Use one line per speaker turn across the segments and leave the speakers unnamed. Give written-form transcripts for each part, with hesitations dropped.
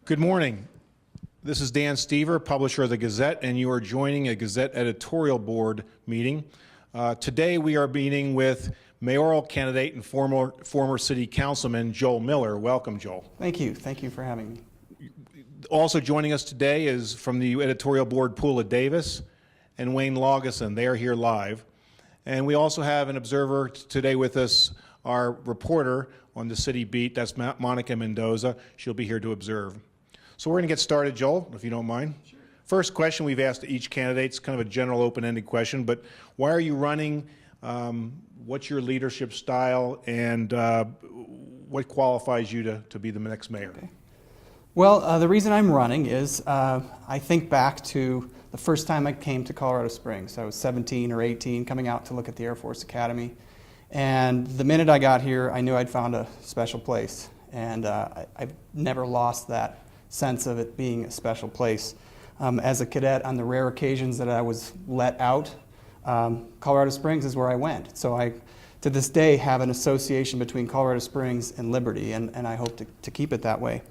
Good morning. This is Dan Stever, publisher of the Gazette, and you are joining a Gazette Editorial Board meeting. Today we are meeting with mayoral candidate and former city councilman Joel Miller. Welcome, Joel.
Thank you. Thank you for having me.
Also joining us today is from the editorial board, Poola Davis and Wayne Lawgeson. They are here live. And we also have an observer today with us, our reporter on the city beat. That's Monica Mendoza. She'll be here to observe. So we're going to get started, Joel, if you don't mind. Sure. First question we've asked each candidate, it's kind of a general open-ended question, but why are you running? What's your leadership style, and what qualifies you to be the next mayor?
Okay. Well, the reason I'm running is I think back to the first time I came to Colorado Springs. I was 17 or 18, coming out to look at the Air Force Academy. And the minute I got here, I knew I'd found a special place. And I've never lost that sense of it being a special place. As a cadet, on the rare occasions that I was let out, Colorado Springs is where I went. So I, to this day, have an association between Colorado Springs and Liberty, and I hope to keep it that way.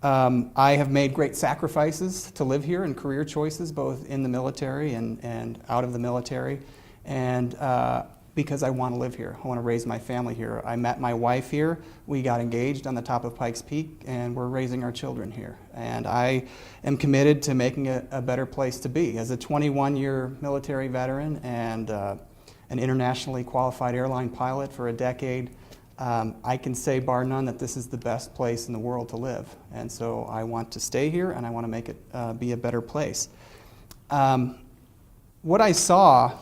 I have made great sacrifices to live here and career choices, both in the military and out of the military, and because I want to live here. I want to raise my family here. I met my wife here. We got engaged on the top of Pikes Peak, and we're raising our children here. And I am committed to making it a better place to be. As a 21-year military veteran and an internationally qualified airline pilot for a decade, I can say bar none that this is the best place in the world to live. And so I want to stay here, and I want to make it be a better place. What I saw,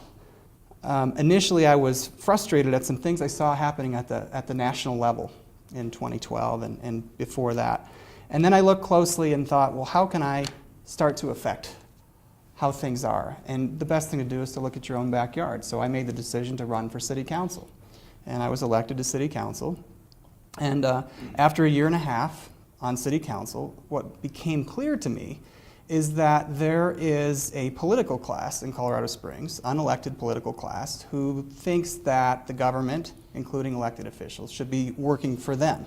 initially I was frustrated at some things I saw happening at the national level in 2012 and before that. And then I looked closely and thought, well, how can I start to affect how things are? And the best thing to do is to look at your own backyard. So I made the decision to run for city council. And I was elected to city council. And after a year and a half on city council, what became clear to me is that there is a political class in Colorado Springs, unelected political class, who thinks that the government, including elected officials, should be working for them,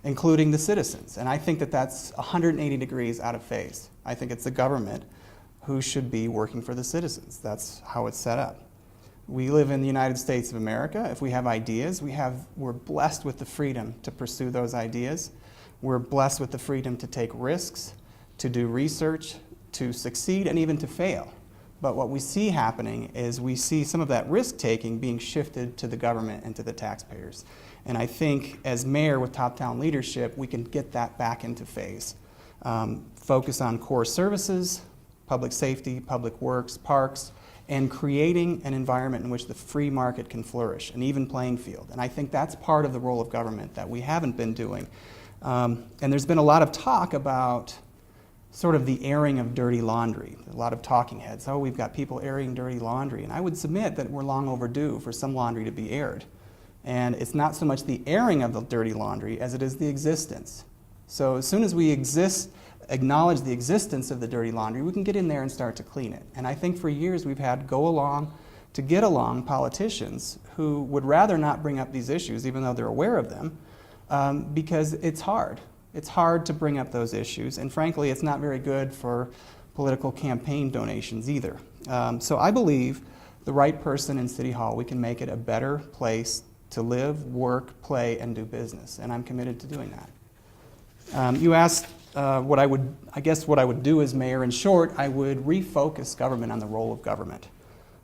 including the citizens. And I think that that's 180 degrees out of phase. I think it's the government who should be working for the citizens. That's how it's set up. We live in the United States of America. If we have ideas, we're blessed with the freedom to pursue those ideas. We're blessed with the freedom to take risks, to do research, to succeed, and even to fail. But what we see happening is we see some of that risk-taking being shifted to the government and to the taxpayers. And I think as mayor with top-down leadership, we can get that back into phase. Focus on core services, public safety, public works, parks, and creating an environment in which the free market can flourish, an even playing field. And I think that's part of the role of government that we haven't been doing. And there's been a lot of talk about sort of the airing of dirty laundry. A lot of talking heads. Oh, we've got people airing dirty laundry. And I would submit that we're long overdue for some laundry to be aired. And it's not so much the airing of the dirty laundry as it is the existence. So as soon as we acknowledge the existence of the dirty laundry, we can get in there and start to clean it. And I think for years we've had to get along politicians who would rather not bring up these issues, even though they're aware of them, because it's hard. It's hard to bring up those issues, and frankly, it's not very good for political campaign donations either. So I believe the right person in City Hall, we can make it a better place to live, work, play, and do business, and I'm committed to doing that. You asked what I would do as mayor. In short, I would refocus government on the role of government.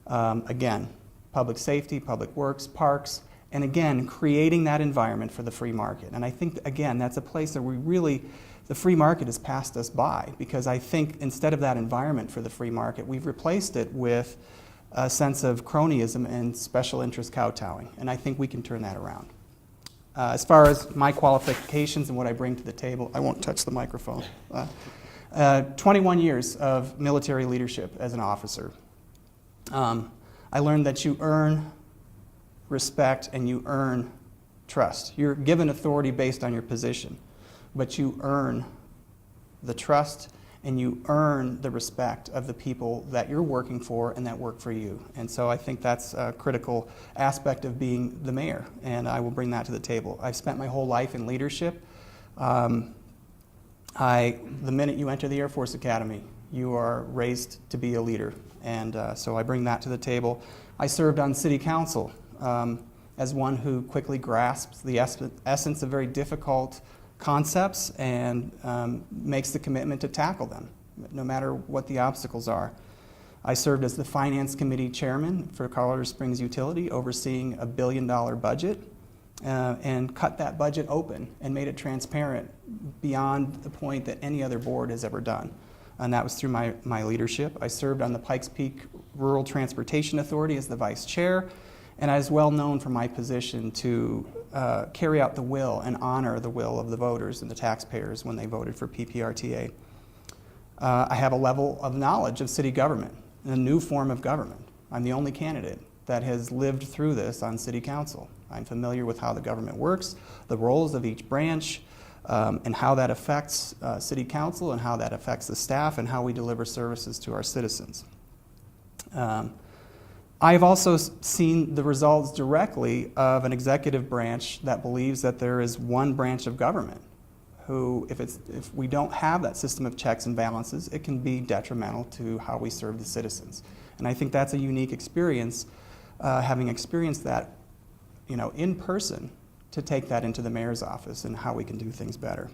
Again, public safety, public works, parks, and again, creating that environment for the free market. And I think, again, that's a place that the free market has passed us by, because I think instead of that environment for the free market, we've replaced it with a sense of cronyism and special interest kowtowing. And I think we can turn that around. As far as my qualifications and what I bring to the table, I won't touch the microphone. 21 years of military leadership as an officer. I learned that you earn respect and you earn trust. You're given authority based on your position, but you earn the trust and you earn the respect of the people that you're working for and that work for you. And so I think that's a critical aspect of being the mayor, and I will bring that to the table. I've spent my whole life in leadership. The minute you enter the Air Force Academy, you are raised to be a leader, and so I bring that to the table. I served on City Council as one who quickly grasps the essence of very difficult concepts and makes the commitment to tackle them, no matter what the obstacles are. I served as the Finance Committee Chairman for Colorado Springs Utility, overseeing a $1 billion budget, and cut that budget open and made it transparent beyond the point that any other board has ever done. And that was through my leadership. I served on the Pikes Peak Rural Transportation Authority as the vice chair, and I was well known for my position to carry out the will and honor the will of the voters and the taxpayers when they voted for PPRTA. I have a level of knowledge of city government, a new form of government. I'm the only candidate that has lived through this on city council. I'm familiar with how the government works, the roles of each branch, and how that affects city council and how that affects the staff and how we deliver services to our citizens. I've also seen the results directly of an executive branch that believes that there is one branch of government who, if we don't have that system of checks and balances, it can be detrimental to how we serve the citizens. And I think that's a unique experience, having experienced that, in person, to take that into the mayor's office and how we can do things better.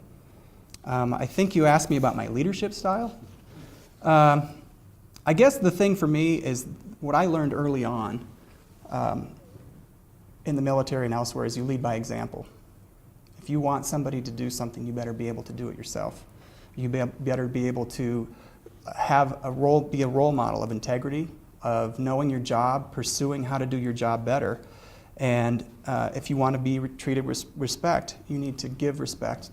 I think you asked me about my leadership style. I guess the thing for me is what I learned early on in the military and elsewhere is you lead by example. If you want somebody to do something, you better be able to do it yourself. You better be able to be a role model of integrity, of knowing your job, pursuing how to do your job better. And if you want to be treated with respect, you need to give respect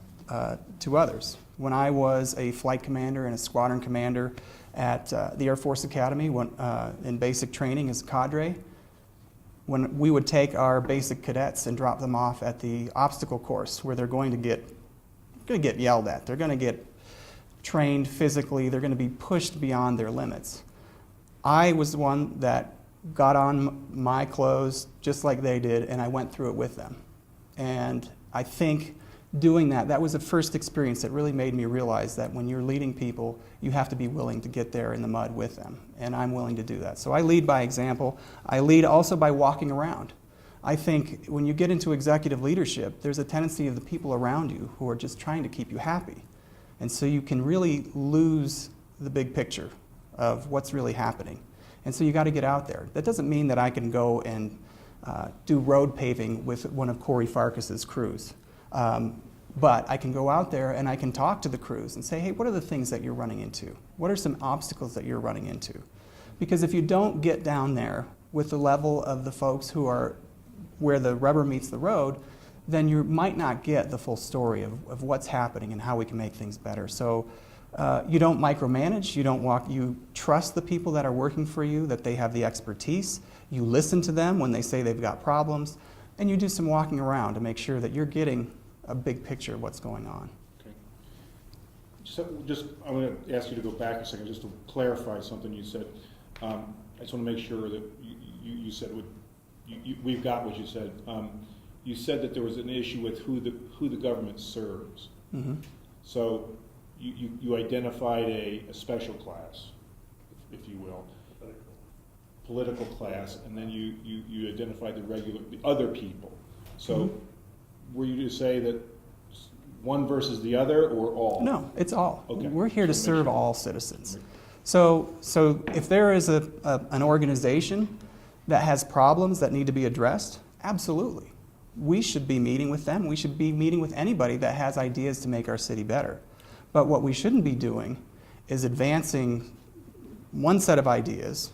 to others. When I was a flight commander and a squadron commander at the Air Force Academy in basic training as a cadre, when we would take our basic cadets and drop them off at the obstacle course where they're going to get yelled at, they're going to get trained physically, they're going to be pushed beyond their limits. I was the one that got on my clothes just like they did, and I went through it with them. And I think doing that was the first experience that really made me realize that when you're leading people, you have to be willing to get there in the mud with them. And I'm willing to do that. So I lead by example. I lead also by walking around. I think when you get into executive leadership, there's a tendency of the people around you who are just trying to keep you happy. And so you can really lose the big picture of what's really happening. And so you got to get out there. That doesn't mean that I can go and do road paving with one of Corey Farkas's crews. But I can go out there and I can talk to the crews and say, hey, what are the things that you're running into? What are some obstacles that you're running into? Because if you don't get down there with the level of the folks who are where the rubber meets the road, then you might not get the full story of what's happening and how we can make things better. So you don't micromanage, you trust the people that are working for you, that they have the expertise, you listen to them when they say they've got problems, and you do some walking around to make sure that you're getting a big picture of what's going on.
Okay. So I'm going to ask you to go back a second just to clarify something you said. I just want to make sure that you said we've got what you said. You said that there was an issue with who the government serves. Mm-hmm. So you identified a special class, if you will, political class, and then you identified the other people. So mm-hmm. Were you to say that one versus the other, or all?
No, it's all.
Okay.
We're here to serve all citizens. So if there is an organization that has problems that need to be addressed, absolutely. We should be meeting with them. We should be meeting with anybody that has ideas to make our city better. But what we shouldn't be doing is advancing one set of ideas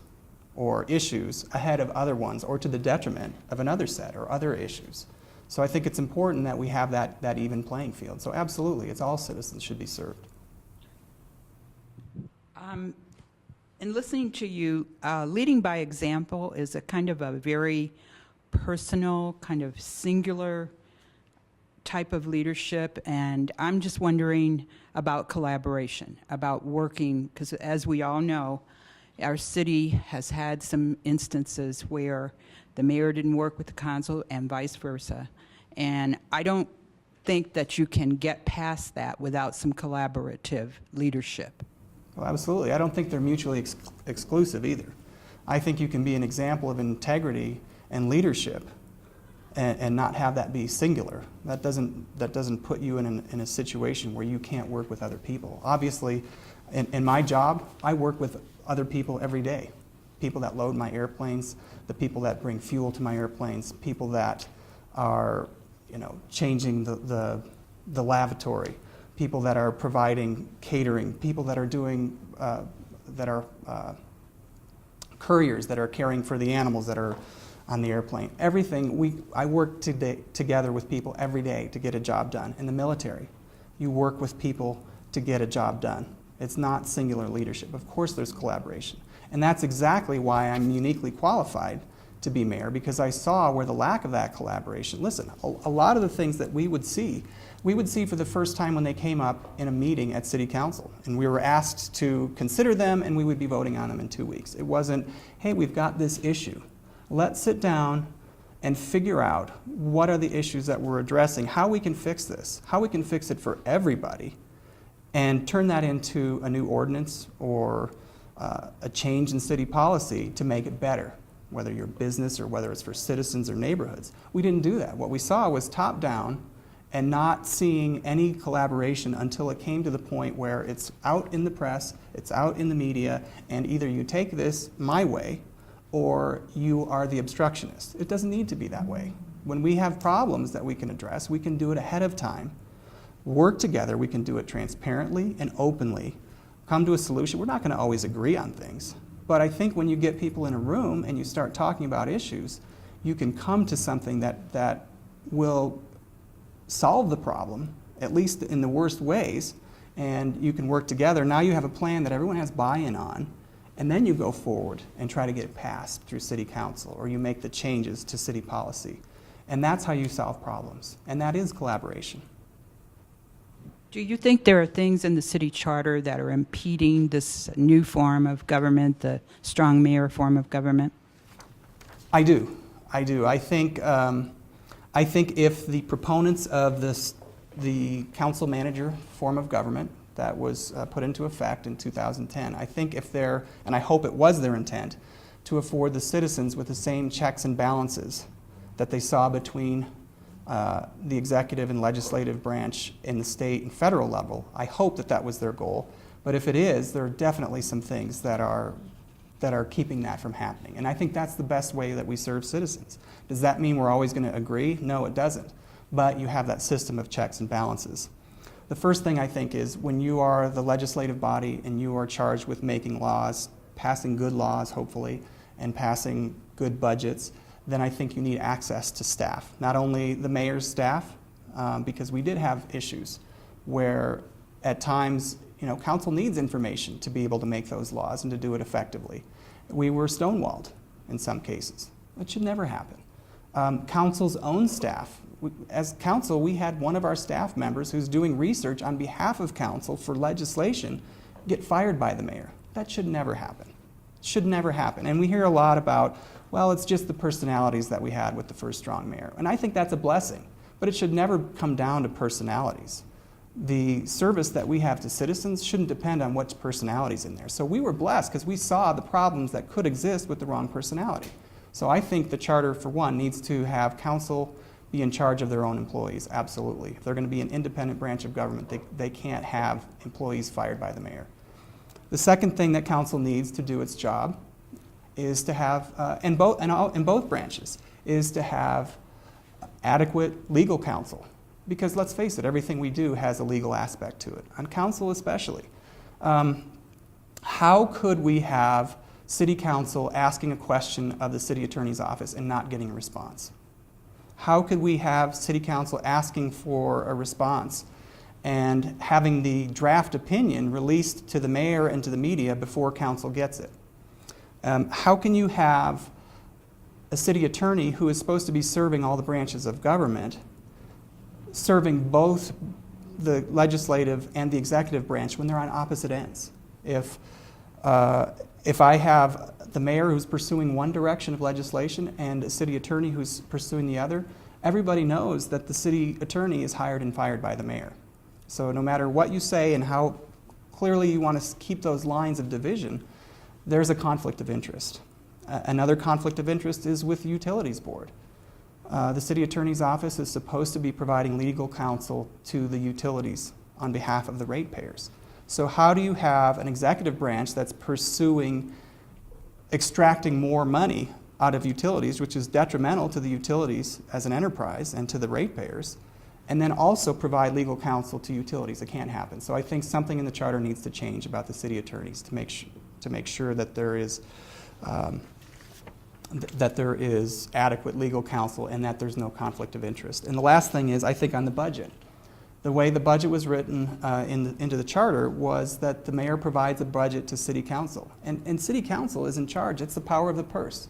or issues ahead of other ones or to the detriment of another set or other issues. So I think it's important that we have that even playing field. So absolutely, it's all citizens should be served.
In listening to you, leading by example is a kind of a very personal, kind of singular type of leadership, and I'm just wondering about collaboration, about working, because as we all know, our city has had some instances where the mayor didn't work with the council and vice versa. And I don't think that you can get past that without some collaborative leadership?
Well, absolutely. I don't think they're mutually exclusive either. I think you can be an example of integrity and leadership and not have that be singular. That doesn't put you in a situation where you can't work with other people. Obviously, in my job, I work with other people every day. People that load my airplanes, the people that bring fuel to my airplanes, people that are, changing the lavatory, people that are providing catering, people that are doing, that are couriers that are caring for the animals that are on the airplane. Everything, I work together with people every day to get a job done. In the military, you work with people to get a job done. It's not singular leadership. Of course there's collaboration. And that's exactly why I'm uniquely qualified to be mayor, because I saw where the lack of that collaboration. Listen, a lot of the things that we would see for the first time when they came up in a meeting at City Council. And we were asked to consider them, and we would be voting on them in 2 weeks. It wasn't, hey, we've got this issue. Let's sit down and figure out what are the issues that we're addressing, how we can fix this, how we can fix it for everybody, and turn that into a new ordinance or a change in city policy to make it better, whether you're business or whether it's for citizens or neighborhoods. We didn't do that. What we saw was top down and not seeing any collaboration until it came to the point where it's out in the press, it's out in the media, and either you take this my way or you are the obstructionist. It doesn't need to be that way. When we have problems that we can address, we can do it ahead of time, work together, we can do it transparently and openly, come to a solution. We're not going to always agree on things, but I think when you get people in a room and you start talking about issues, you can come to something that will solve the problem, at least in the worst ways, and you can work together. Now you have a plan that everyone has buy-in on, and then you go forward and try to get it passed through City Council, or you make the changes to city policy. And that's how you solve problems, and that is collaboration.
Do you think there are things in the city charter that are impeding this new form of government, the strong mayor form of government?
I do. I think if the proponents of the council manager form of government that was put into effect in 2010, I think if they're, and I hope it was their intent, to afford the citizens with the same checks and balances that they saw between the executive and legislative branch in the state and federal level. I hope that was their goal. But if it is, there are definitely some things that are keeping that from happening. And I think that's the best way that we serve citizens. Does that mean we're always going to agree? No, it doesn't. But you have that system of checks and balances. The first thing I think is when you are the legislative body and you are charged with making laws, passing good laws, hopefully, and passing good budgets, then I think you need access to staff. Not only the mayor's staff, because we did have issues where at times, council needs information to be able to make those laws and to do it effectively. We were stonewalled in some cases. That should never happen. Council's own staff. As council, we had one of our staff members who's doing research on behalf of council for legislation get fired by the mayor. That should never happen. Should never happen. And we hear a lot about, well, it's just the personalities that we had with the first strong mayor. And I think that's a blessing, but it should never come down to personalities. The service that we have to citizens shouldn't depend on which personality's in there. So we were blessed because we saw the problems that could exist with the wrong personality. So I think the charter, for one, needs to have council be in charge of their own employees, absolutely. If they're going to be an independent branch of government, they can't have employees fired by the mayor. The second thing that council needs to do its job is to have, in both branches, is to have adequate legal counsel. Because let's face it, everything we do has a legal aspect to it, on council especially. How could we have city council asking a question of the city attorney's office and not getting a response? How could we have city council asking for a response and having the draft opinion released to the mayor and to the media before council gets it? How can you have a city attorney who is supposed to be serving all the branches of government serving both the legislative and the executive branch when they're on opposite ends? If I have the mayor who's pursuing one direction of legislation and a city attorney who's pursuing the other, everybody knows that the city attorney is hired and fired by the mayor. So no matter what you say and how clearly you want to keep those lines of division, there's a conflict of interest. Another conflict of interest is with the Utilities Board. The city attorney's office is supposed to be providing legal counsel to the utilities on behalf of the ratepayers. So how do you have an executive branch that's pursuing extracting more money out of utilities, which is detrimental to the utilities as an enterprise and to the ratepayers, and then also provide legal counsel to utilities? It can't happen. So I think something in the charter needs to change about the city attorneys to make sure that there is adequate legal counsel and that there's no conflict of interest. And the last thing is, I think, on the budget. The way the budget was written into the charter was that the mayor provides a budget to city council. And city council is in charge. It's the power of the purse.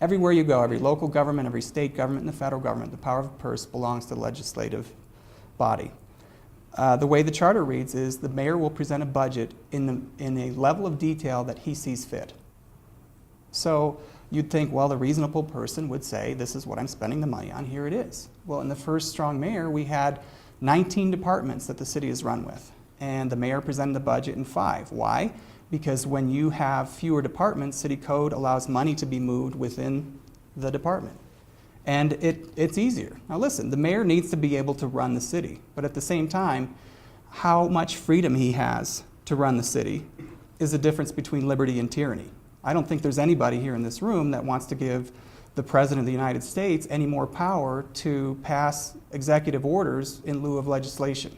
Everywhere you go, every local government, every state government, and the federal government, the power of the purse belongs to the legislative body. The way the charter reads is the mayor will present a budget in a level of detail that he sees fit. So you'd think, well, the reasonable person would say, this is what I'm spending the money on, here it is. Well, in the first Strong Mayor, we had 19 departments that the city is run with, and the mayor presented the budget in 5. Why? Because when you have fewer departments, city code allows money to be moved within the department. And it's easier. Now listen, the mayor needs to be able to run the city, but at the same time, how much freedom he has to run the city is the difference between liberty and tyranny. I don't think there's anybody here in this room that wants to give the President of the United States any more power to pass executive orders in lieu of legislation.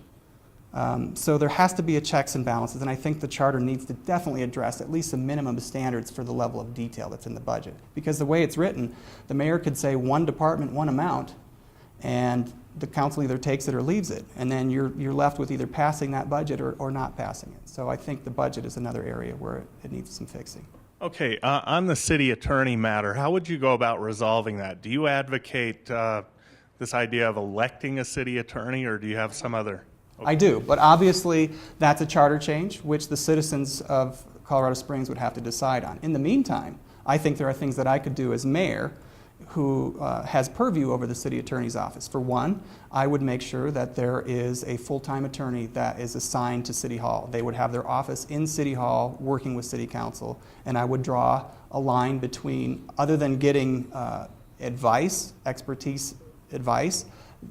So there has to be a checks and balances, and I think the charter needs to definitely address at least a minimum of standards for the level of detail that's in the budget. Because the way it's written, the mayor could say one department, one amount, and the council either takes it or leaves it, and then you're left with either passing that budget or not passing it. So I think the budget is another area where it needs some fixing.
Okay, on the city attorney matter, how would you go about resolving that? Do you advocate this idea of electing a city attorney, or do you have some other? Okay.
I do, but obviously that's a charter change which the citizens of Colorado Springs would have to decide on. In the meantime, I think there are things that I could do as mayor who has purview over the city attorney's office. For one, I would make sure that there is a full-time attorney that is assigned to City Hall. They would have their office in City Hall working with City Council, and I would draw a line between, other than getting expertise advice,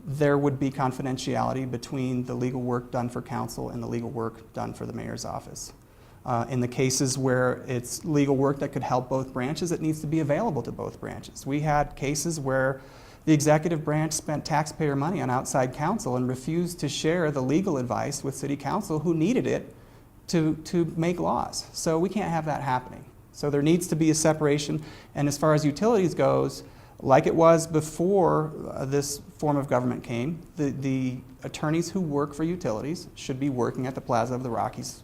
there would be confidentiality between the legal work done for council and the legal work done for the mayor's office. In the cases where it's legal work that could help both branches, it needs to be available to both branches. We had cases where the executive branch spent taxpayer money on outside counsel and refused to share the legal advice with city council who needed it to make laws. So we can't have that happening. So there needs to be a separation. And as far as utilities goes, like it was before this form of government came, the attorneys who work for utilities should be working at the Plaza of the Rockies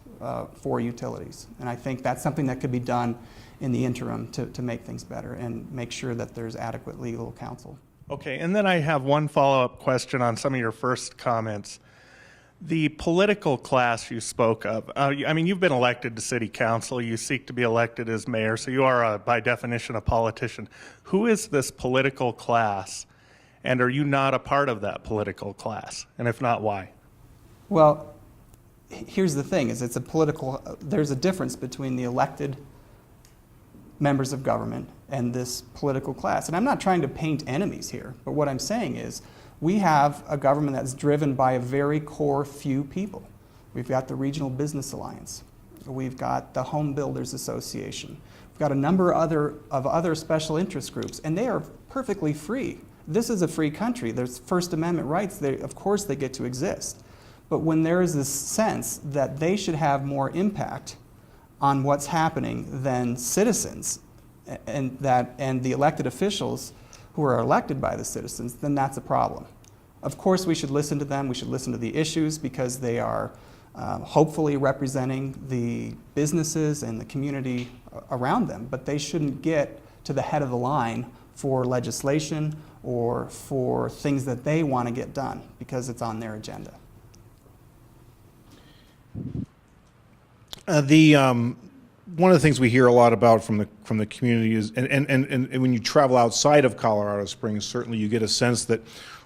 for utilities. And I think that's something that could be done in the interim to make things better and make sure that there's adequate legal counsel.
Okay, and then I have one follow-up question on some of your first comments. The political class you spoke of, I mean, you've been elected to city council, you seek to be elected as mayor, so you are, by definition, a politician. Who is this political class, and are you not a part of that political class? And if not, why?
Well, here's the thing, is there's a difference between the elected members of government and this political class. And I'm not trying to paint enemies here, but what I'm saying is we have a government that's driven by a very core few people. We've got the Regional Business Alliance. We've got the Home Builders Association. We've got a number of other special interest groups, and they are perfectly free. This is a free country. There's First Amendment rights. Of course they get to exist. But when there is this sense that they should have more impact on what's happening than citizens and the elected officials who are elected by the citizens, then that's a problem. Of course, we should listen to them. We should listen to the issues because they are hopefully representing the businesses and the community around them, but they shouldn't get to the head of the line for legislation or for things that they want to get done because it's on their agenda.
One of the things we hear a lot about from the community is, and when you travel outside of Colorado Springs, certainly you get a sense that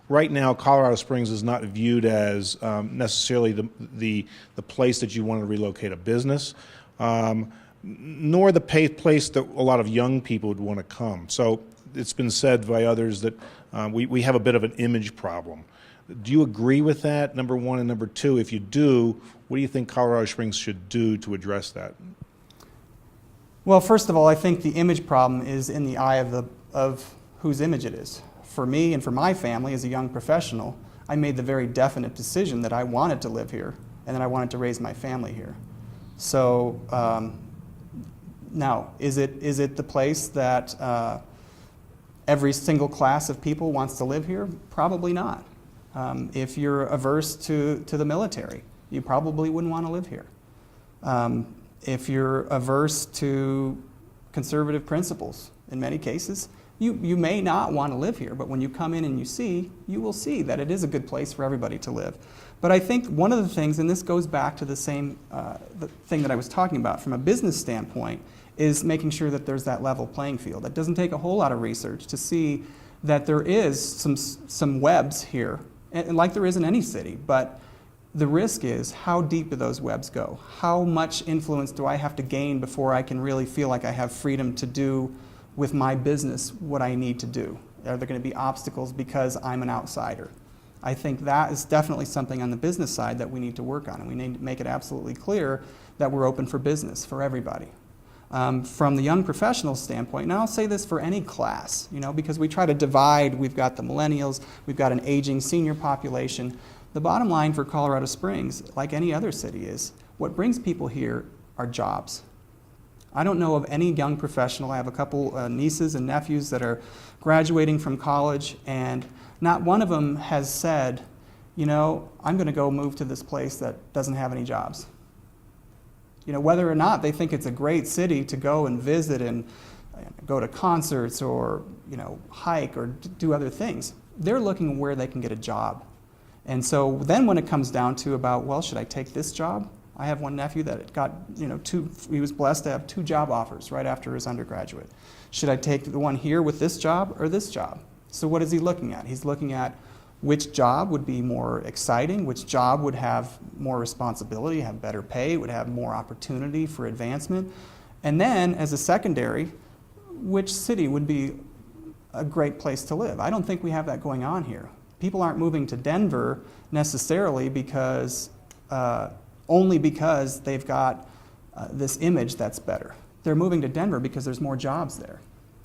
right now Colorado Springs is not viewed as necessarily the place that you want to relocate a business, nor the place that a lot of young people would want to come. So it's been said by others that we have a bit of an image problem. Do you agree with that, number one? And number two, if you do, what do you think Colorado Springs should do to address that?
Well, first of all, I think the image problem is in the eye of whose image it is. For me and for my family as a young professional, I made the very definite decision that I wanted to live here and that I wanted to raise my family here. So now, is it the place that every single class of people wants to live here? Probably not. If you're averse to the military, you probably wouldn't want to live here. If you're averse to conservative principles, in many cases, you may not want to live here, but when you come in and you will see that it is a good place for everybody to live. But I think one of the things, and this goes back to the same the thing that I was talking about from a business standpoint, is making sure that there's that level playing field. It doesn't take a whole lot of research to see that there is some webs here, and like there is in any city, but the risk is, how deep do those webs go? How much influence do I have to gain before I can really feel like I have freedom to do with my business what I need to do? Are there going to be obstacles because I'm an outsider? I think that is definitely something on the business side that we need to work on, and we need to make it absolutely clear that we're open for business for everybody. From the young professional standpoint, and I'll say this for any class, because we try to divide, we've got the millennials, we've got an aging senior population. The bottom line for Colorado Springs, like any other city, is what brings people here are jobs. I don't know of any young professional. I have a couple nieces and nephews that are graduating from college, and not one of them has said, I'm going to go move to this place that doesn't have any jobs. Whether or not they think it's a great city to go and visit and go to concerts or, hike or do other things, they're looking where they can get a job. And so then when it comes down to about, well, should I take this job? I have one nephew that got, he was blessed to have 2 job offers right after his undergraduate. Should I take the one here with this job or this job? So what is he looking at? He's looking at which job would be more exciting, which job would have more responsibility, have better pay, would have more opportunity for advancement. And then, as a secondary, which city would be a great place to live? I don't think we have that going on here. People aren't moving to Denver necessarily because only because they've got this image that's better. They're moving to Denver because there's more jobs there.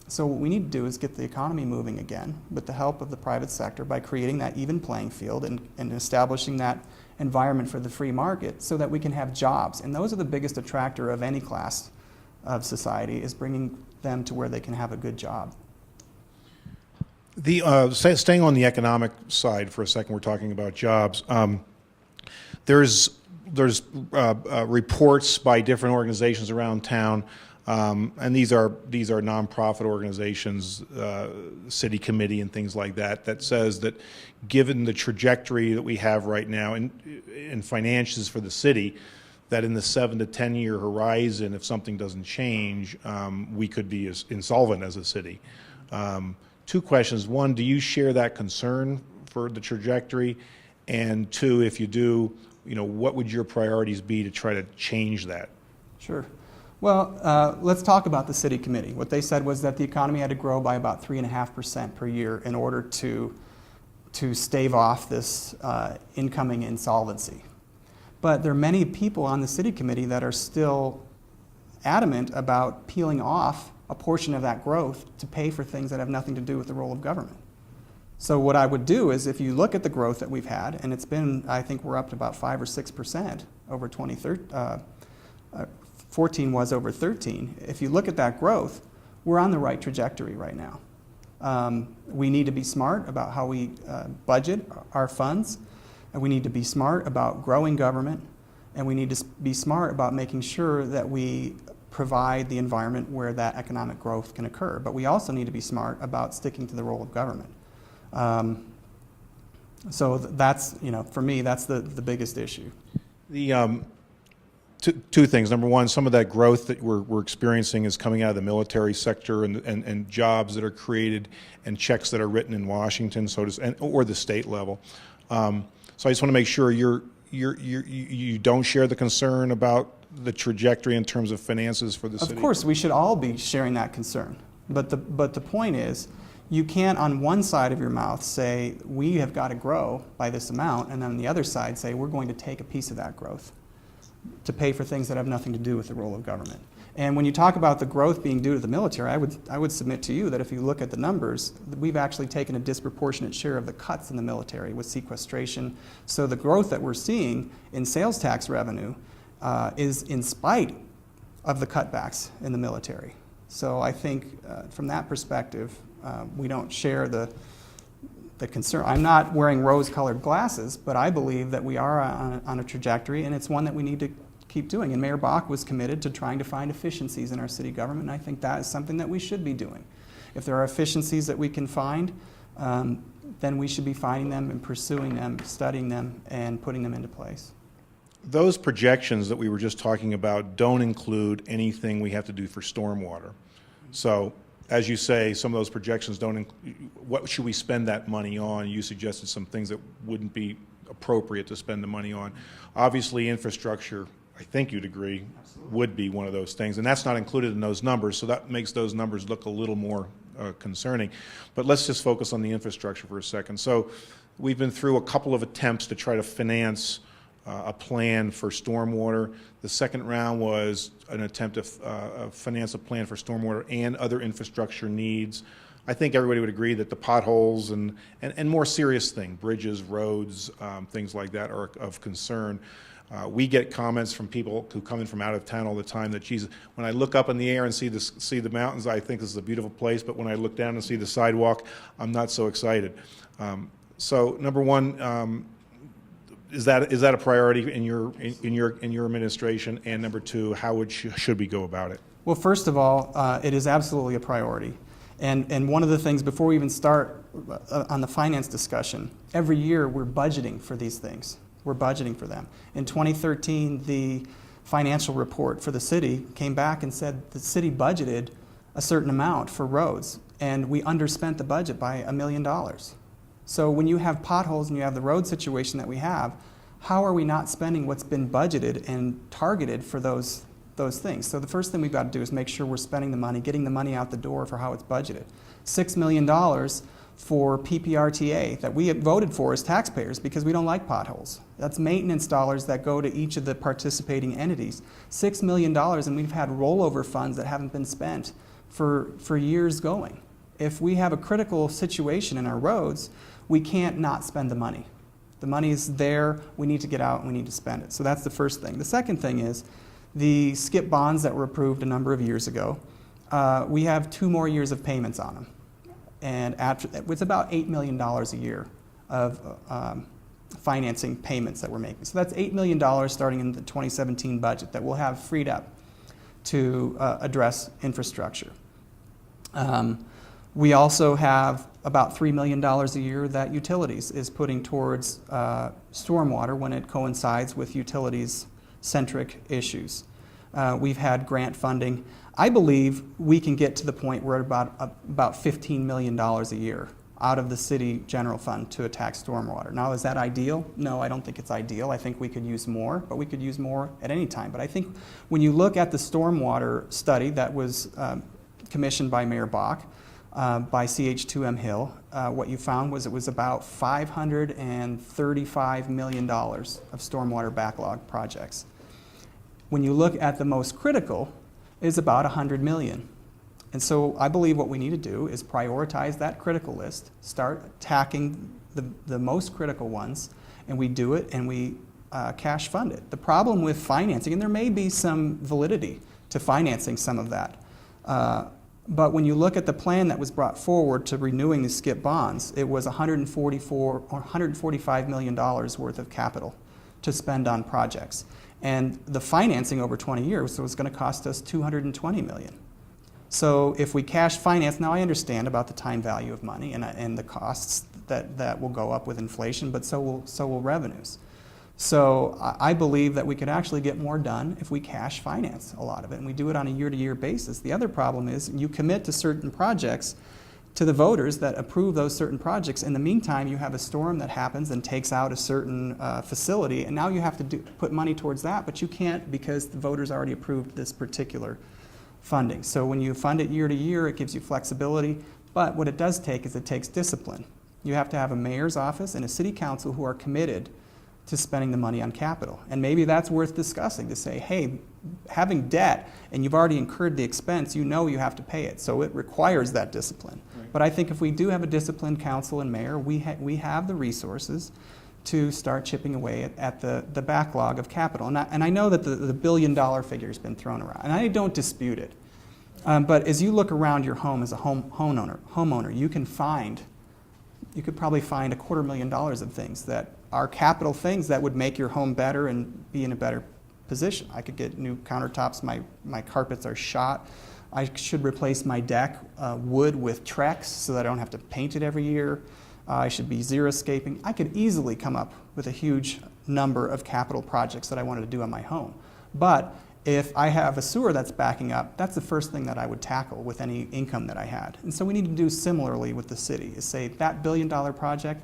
So what we need to do is get the economy moving again with the help of the private sector by creating that even playing field and establishing that environment for the free market so that we can have jobs. And those are the biggest attractor of any class of society, is bringing them to where they can have a good job.
Staying on the economic side for a second, we're talking about jobs. There's reports by different organizations around town, and these are nonprofit organizations, city committee and things like that, that says that given the trajectory that we have right now in finances for the city, that in the 7 to 10 year horizon, if something doesn't change, we could be insolvent as a city. 2 questions. 1, do you share that concern for the trajectory? And 2, if you do, what would your priorities be to try to change that?
Sure. Well, let's talk about the city committee. What they said was that the economy had to grow by about 3.5% per year in order to stave off this incoming insolvency. But there are many people on the city committee that are still adamant about peeling off a portion of that growth to pay for things that have nothing to do with the role of government. So what I would do is, if you look at the growth that we've had, and it's been, I think we're up to about 5 or 6% over 2013, 14 was over 13. If you look at that growth, we're on the right trajectory right now. We need to be smart about how we budget our funds, and we need to be smart about growing government, and we need to be smart about making sure that we provide the environment where that economic growth can occur. But we also need to be smart about sticking to the role of government. So that's, for me, that's the biggest issue.
Two things. Number one, some of that growth that we're experiencing is coming out of the military sector and jobs that are created and checks that are written in Washington, or the state level. So I just want to make sure you don't share the concern about the trajectory in terms of finances for the city.
Of course, we should all be sharing that concern. But the point is, you can't on one side of your mouth say, we have got to grow by this amount, and then on the other side say, we're going to take a piece of that growth to pay for things that have nothing to do with the role of government. And when you talk about the growth being due to the military, I would submit to you that if you look at the numbers, we've actually taken a disproportionate share of the cuts in the military with sequestration. So the growth that we're seeing in sales tax revenue is in spite of the cutbacks in the military. So I think from that perspective, we don't share the concern. I'm not wearing rose-colored glasses, but I believe that we are on a trajectory, and it's one that we need to keep doing. And Mayor Bach was committed to trying to find efficiencies in our city government, and I think that is something that we should be doing. If there are efficiencies that we can find, then we should be finding them and pursuing them, studying them, and putting them into place.
Those projections that we were just talking about don't include anything we have to do for stormwater. So, as you say, some of those projections don't include, what should we spend that money on? You suggested some things that wouldn't be appropriate to spend the money on. Obviously, infrastructure, I think you'd agree, would be one of those things, and that's not included in those numbers, so that makes those numbers look a little more concerning. But let's just focus on the infrastructure for a second. So we've been through a couple of attempts to try to finance a plan for stormwater. The second round was an attempt to finance a plan for stormwater and other infrastructure needs. I think everybody would agree that the potholes and more serious things, bridges, roads, things like that, are of concern. We get comments from people who come in from out of town all the time that, geez, when I look up in the air and see the mountains, I think this is a beautiful place, but when I look down and see the sidewalk, I'm not so excited. So number one, is that a priority in your administration? And number two, how should we go about it?
Well, first of all, it is absolutely a priority. And one of the things, before we even start on the finance discussion, every year we're budgeting for these things. We're budgeting for them. In 2013, the financial report for the city came back and said the city budgeted a certain amount for roads, and we underspent the budget by $1 million. So when you have potholes and you have the road situation that we have, how are we not spending what's been budgeted and targeted for those things? So the first thing we've got to do is make sure we're spending the money, getting the money out the door for how it's budgeted. $6 million for PPRTA that we have voted for as taxpayers because we don't like potholes. That's maintenance dollars that go to each of the participating entities. $6 million, and we've had rollover funds that haven't been spent for years going. If we have a critical situation in our roads, we can't not spend the money. The money is there, we need to get out and we need to spend it. So that's the first thing. The second thing is the SCIP bonds that were approved a number of years ago. We have 2 more years of payments on them. And it's about $8 million a year of financing payments that we're making. So that's $8 million starting in the 2017 budget that we'll have freed up to address infrastructure. We also have about $3 million a year that utilities is putting towards stormwater when it coincides with utilities-centric issues. We've had grant funding. I believe we can get to the point where about $15 million a year out of the city general fund to attack stormwater. Now, is that ideal? No, I don't think it's ideal. I think we could use more, but we could use more at any time. But I think when you look at the stormwater study that was commissioned by Mayor Bach, by CH2M Hill, what you found was it was about $535 million of stormwater backlog projects. When you look at the most critical, is about $100 million. And so I believe what we need to do is prioritize that critical list, start attacking the most critical ones, and we do it and we cash fund it. The problem with financing, and there may be some validity to financing some of that, but when you look at the plan that was brought forward to renewing the SCIP bonds, it was $145 million worth of capital to spend on projects. And the financing over 20 years was going to cost us $220 million. So if we cash finance, now I understand about the time value of money and the costs that will go up with inflation, but so will revenues. So I believe that we could actually get more done if we cash finance a lot of it, and we do it on a year-to-year basis. The other problem is you commit to certain projects to the voters that approve those certain projects. In the meantime, you have a storm that happens and takes out a certain facility, and now you have to put money towards that, but you can't because the voters already approved this particular funding. So when you fund it year to year, it gives you flexibility, but what it does take is it takes discipline. You have to have a mayor's office and a city council who are committed to spending the money on capital. And maybe that's worth discussing, to say, hey, having debt and you've already incurred the expense, you know you have to pay it. So it requires that discipline. Right. But I think if we do have a disciplined council and mayor, we have the resources to start chipping away at the backlog of capital. And I know that the $1 billion figure has been thrown around, and I don't dispute it. But as you look around your home as a homeowner, you could probably find $250,000 of things that are capital things that would make your home better and be in a better position. I could get new countertops, my carpets are shot. I should replace my deck wood with Trex so that I don't have to paint it every year. I should be xeriscaping. I could easily come up with a huge number of capital projects that I wanted to do on my home. But if I have a sewer that's backing up, that's the first thing that I would tackle with any income that I had. And so we need to do similarly with the city, is say that $1 billion project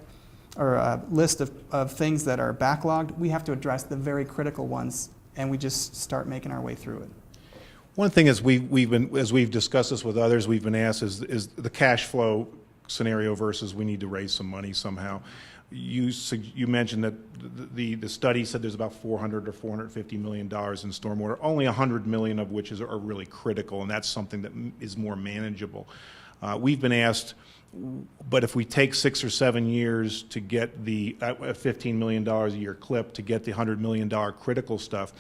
or a list of things that are backlogged, we have to address the very critical ones, and we just start making our way through it.
One thing is as we've discussed this with others, we've been asked is the cash flow scenario versus we need to raise some money somehow. You mentioned that the study said there's about $400 or $450 million in stormwater, only $100 million of which are really critical, and that's something that is more manageable. We've been asked, but if we take 6 or 7 years to get the $15 million a year clip to get the $100 million critical stuff,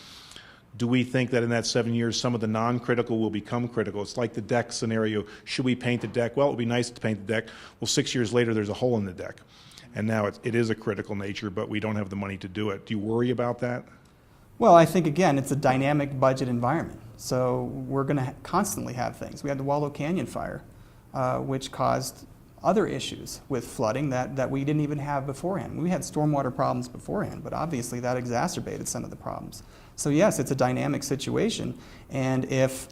do we think that in that 7 years some of the non-critical will become critical? It's like the deck scenario. Should we paint the deck? Well, it would be nice to paint the deck. Well, 6 years later there's a hole in the deck. And now it is a critical nature, but we don't have the money to do it. Do you worry about that?
Well, I think, again, it's a dynamic budget environment. So we're going to constantly have things. We had the Waldo Canyon fire, which caused other issues with flooding that we didn't even have beforehand. We had stormwater problems beforehand, but obviously that exacerbated some of the problems. So yes, it's a dynamic situation. And if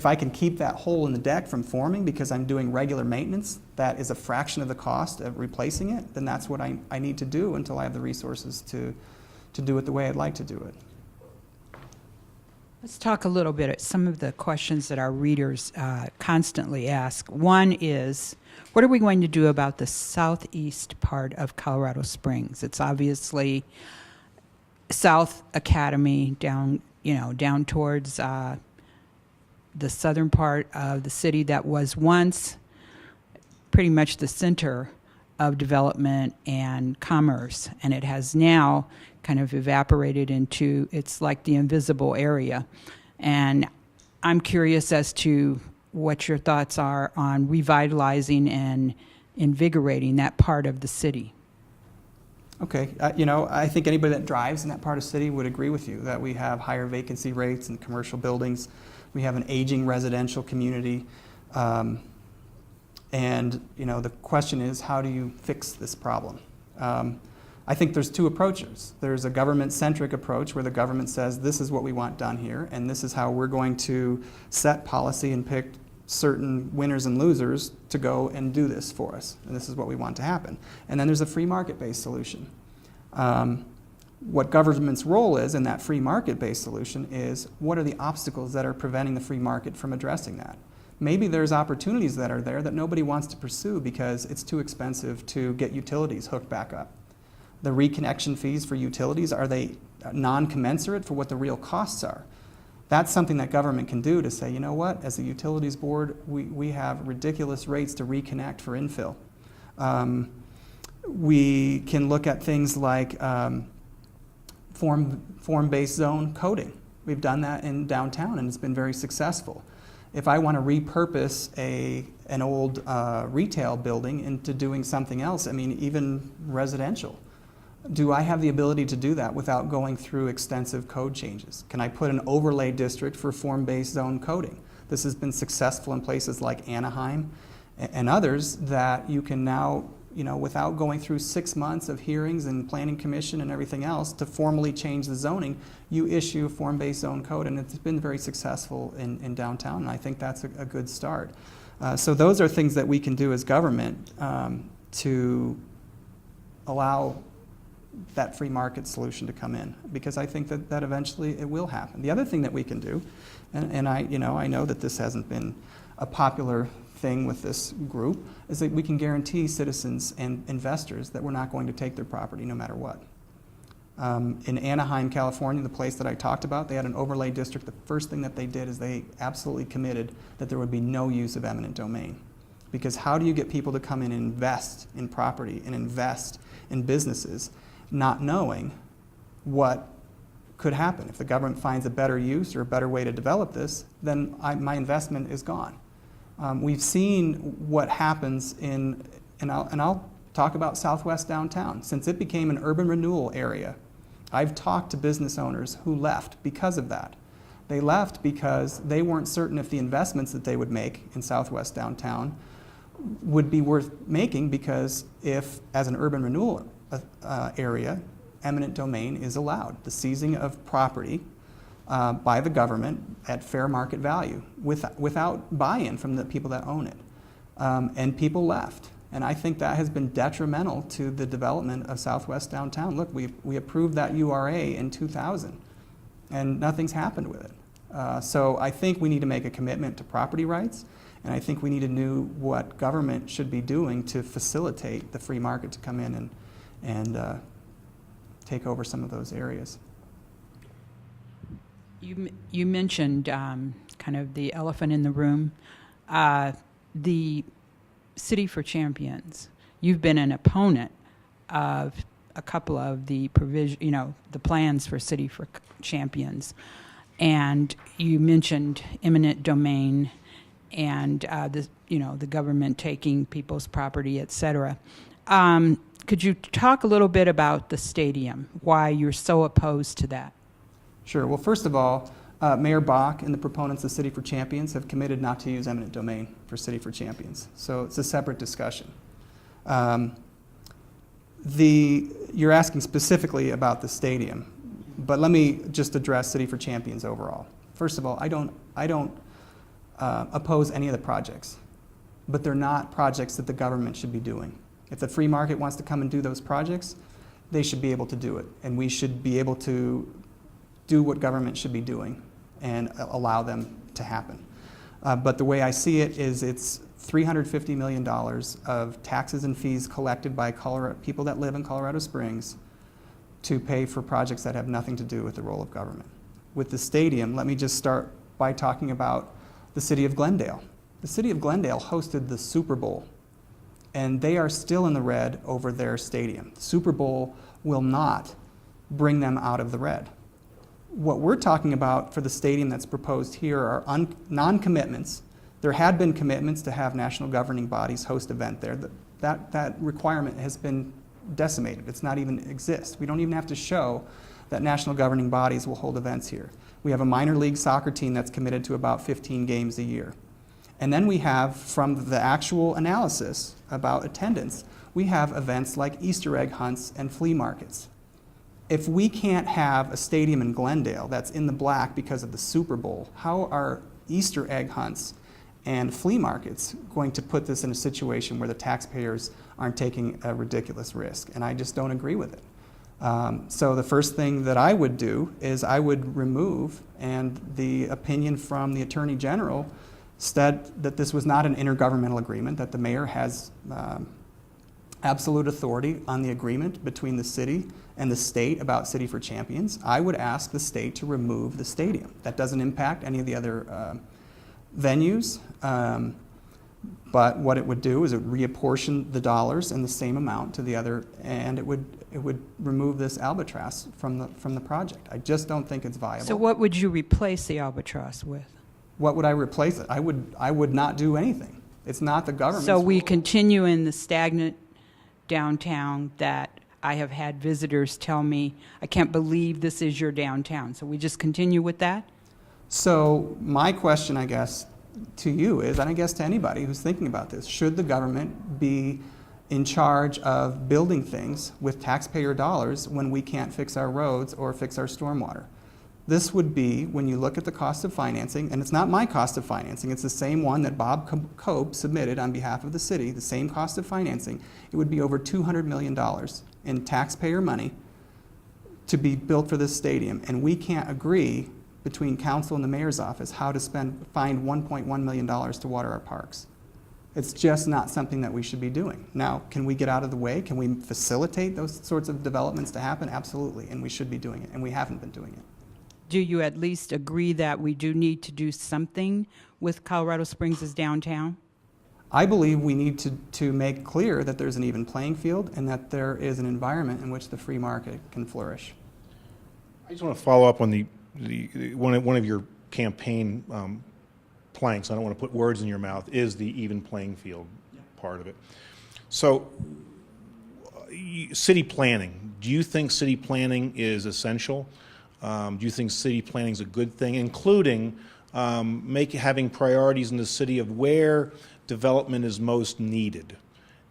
I can keep that hole in the deck from forming because I'm doing regular maintenance, that is a fraction of the cost of replacing it, then that's what I need to do until I have the resources to do it the way I'd like to do it.
Let's talk a little bit at some of the questions that our readers constantly ask. One is, what are we going to do about the southeast part of Colorado Springs? It's obviously South Academy down towards the southern part of the city that was once pretty much the center of development and commerce, and it has now kind of evaporated into, it's like the invisible area. And I'm curious as to what your thoughts are on revitalizing and invigorating that part of the city.
Okay, I think anybody that drives in that part of the city would agree with you that we have higher vacancy rates in commercial buildings. We have an aging residential community. And the question is, how do you fix this problem? I think there's two approaches. There's a government-centric approach where the government says, this is what we want done here, and this is how we're going to set policy and pick certain winners and losers to go and do this for us, and this is what we want to happen. And then there's a free market-based solution. What government's role is in that free market-based solution is, what are the obstacles that are preventing the free market from addressing that? Maybe there's opportunities that are there that nobody wants to pursue because it's too expensive to get utilities hooked back up. The reconnection fees for utilities, are they non-commensurate for what the real costs are? That's something that government can do to say, you know what, as a utilities board, we have ridiculous rates to reconnect for infill. We can look at things like form-based zone coding. We've done that in downtown and it's been very successful. If I want to repurpose an old retail building into doing something else, even residential, do I have the ability to do that without going through extensive code changes? Can I put an overlay district for form-based zone coding? This has been successful in places like Anaheim and others, that you can now without going through 6 months of hearings and planning commission and everything else to formally change the zoning, you issue a form-based zone code, and it's been very successful in downtown, and I think that's a good start. So those are things that we can do as government to allow that free market solution to come in, because I think that eventually it will happen. The other thing that we can do, and I know that this hasn't been a popular thing with this group, is that we can guarantee citizens and investors that we're not going to take their property no matter what. In Anaheim, California, the place that I talked about, they had an overlay district. The first thing that they did is they absolutely committed that there would be no use of eminent domain. Because how do you get people to come in and invest in property and invest in businesses not knowing what could happen? If the government finds a better use or a better way to develop this, then my investment is gone. We've seen what happens and I'll talk about Southwest downtown. Since it became an urban renewal area, I've talked to business owners who left because of that. They left because they weren't certain if the investments that they would make in Southwest downtown would be worth making, because if, as an urban renewal area, eminent domain is allowed, the seizing of property by the government at fair market value without buy-in from the people that own it. And people left. And I think that has been detrimental to the development of Southwest downtown. Look, we approved that URA in 2000, and nothing's happened with it. So I think we need to make a commitment to property rights, and I think we need to know what government should be doing to facilitate the free market to come in and take over some of those areas.
You mentioned kind of the elephant in the room, the City for Champions. You've been an opponent of a couple of the the plans for City for Champions, and you mentioned eminent domain and the government taking people's property, et cetera. Could you talk a little bit about the stadium, why you're so opposed to that?
Sure. Well, first of all, Mayor Bach and the proponents of City for Champions have committed not to use eminent domain for City for Champions. So it's a separate discussion. You're asking specifically about the stadium, but let me just address City for Champions overall. First of all, I don't oppose any of the projects, but they're not projects that the government should be doing. If the free market wants to come and do those projects, they should be able to do it, and we should be able to do what government should be doing and allow them to happen. But the way I see it is it's $350 million of taxes and fees collected by people that live in Colorado Springs to pay for projects that have nothing to do with the role of government. With the stadium, let me just start by talking about the city of Glendale. The city of Glendale hosted the Super Bowl, and they are still in the red over their stadium. The Super Bowl will not bring them out of the red. What we're talking about for the stadium that's proposed here are non-commitments. There had been commitments to have national governing bodies host event there. That requirement has been decimated. It's not even exist. We don't even have to show that national governing bodies will hold events here. We have a minor league soccer team that's committed to about 15 games a year. And then we have, from the actual analysis about attendance, we have events like Easter egg hunts and flea markets. If we can't have a stadium in Glendale that's in the black because of the Super Bowl, how are Easter egg hunts and flea markets going to put this in a situation where the taxpayers aren't taking a ridiculous risk? And I just don't agree with it. So the first thing that I would do is I would remove, and the opinion from the Attorney General said that this was not an intergovernmental agreement, that the mayor has absolute authority on the agreement between the city and the state about City for Champions. I would ask the state to remove the stadium. That doesn't impact any of the other venues, but what it would do is it would reapportion the dollars in the same amount to the other, and it would remove this albatross from the project. I just don't think it's viable.
So what would you replace the albatross with?
What would I replace it? I would not do anything. It's not the government's
So we
role.
continue in the stagnant downtown that I have had visitors tell me, I can't believe this is your downtown. So we just continue with that?
So my question, I guess, to you is, and I guess to anybody who's thinking about this, should the government be in charge of building things with taxpayer dollars when we can't fix our roads or fix our stormwater. This would be, when you look at the cost of financing, and it's not my cost of financing, it's the same one that Bob Cope submitted on behalf of the city, the same cost of financing, it would be over $200 million in taxpayer money to be built for this stadium. And we can't agree between council and the mayor's office how to find $1.1 million to water our parks. It's just not something that we should be doing. Now, can we get out of the way? Can we facilitate those sorts of developments to happen? Absolutely, and we should be doing it, and we haven't been doing it.
Do you at least agree that we do need to do something with Colorado Springs' downtown?
I believe we need to make clear that there's an even playing field and that there is an environment in which the free market can flourish.
I just want to follow up on one of your campaign planks. I don't want to put words in your mouth. Is the even playing field part of it? So, city planning. Do you think city planning is essential? Do you think city planning is a good thing, including having priorities in the city of where development is most needed,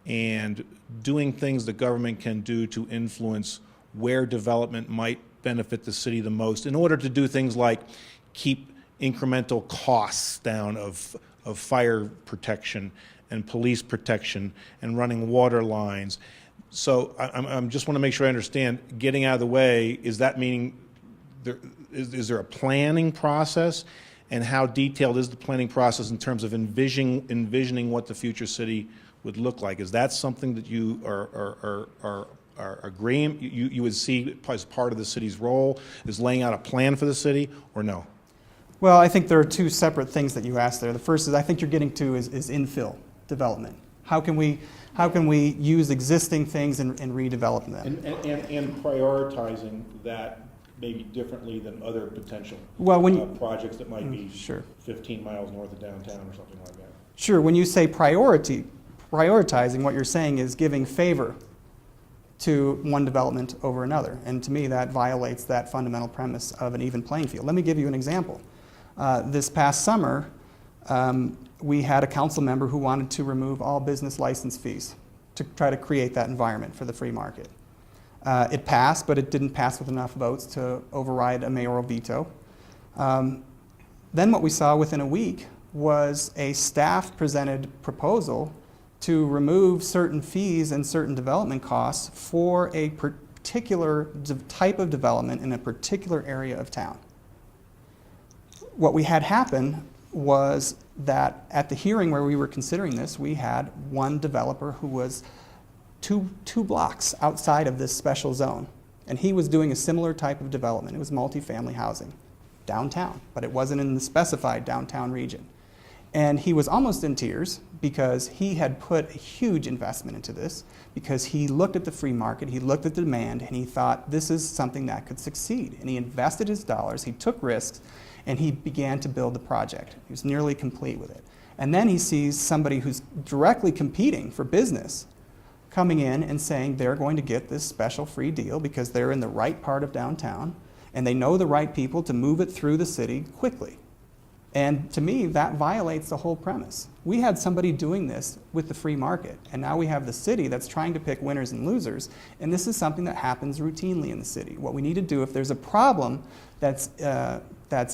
and doing things the government can do to influence where development might benefit the city the most, in order to do things like keep incremental costs down of fire protection and police protection and running water lines. So I'm just want to make sure I understand, getting out of the way, is that meaning is there a planning process, and how detailed is the planning process in terms of envisioning what the future city would look like? Is that something that you are agreeing you would see as part of the city's role, is laying out a plan for the city, or no?
Well, I think there are two separate things that you asked there. The first is, I think you're getting to is infill development. How can we use existing things and redevelop them?
And prioritizing that maybe differently than other potential projects that might be 15 miles north of downtown or something like that.
Sure. When you say prioritizing, what you're saying is giving favor to one development over another. And to me, that violates that fundamental premise of an even playing field. Let me give you an example. This past summer, we had a council member who wanted to remove all business license fees to try to create that environment for the free market. It passed, but it didn't pass with enough votes to override a mayoral veto. Then what we saw within a week was a staff-presented proposal to remove certain fees and certain development costs for a particular type of development in a particular area of town. What we had happen was that at the hearing where we were considering this, we had one developer who was two blocks outside of this special zone, and he was doing a similar type of development. It was multifamily housing downtown, but it wasn't in the specified downtown region. And he was almost in tears because he had put a huge investment into this, because he looked at the free market, he looked at the demand, and he thought this is something that could succeed. And he invested his dollars, he took risks, and he began to build the project. He was nearly complete with it. And then he sees somebody who's directly competing for business coming in and saying they're going to get this special free deal because they're in the right part of downtown and they know the right people to move it through the city quickly. And to me, that violates the whole premise. We had somebody doing this with the free market, and now we have the city that's trying to pick winners and losers, and this is something that happens routinely in the city. What we need to do, if there's a problem that's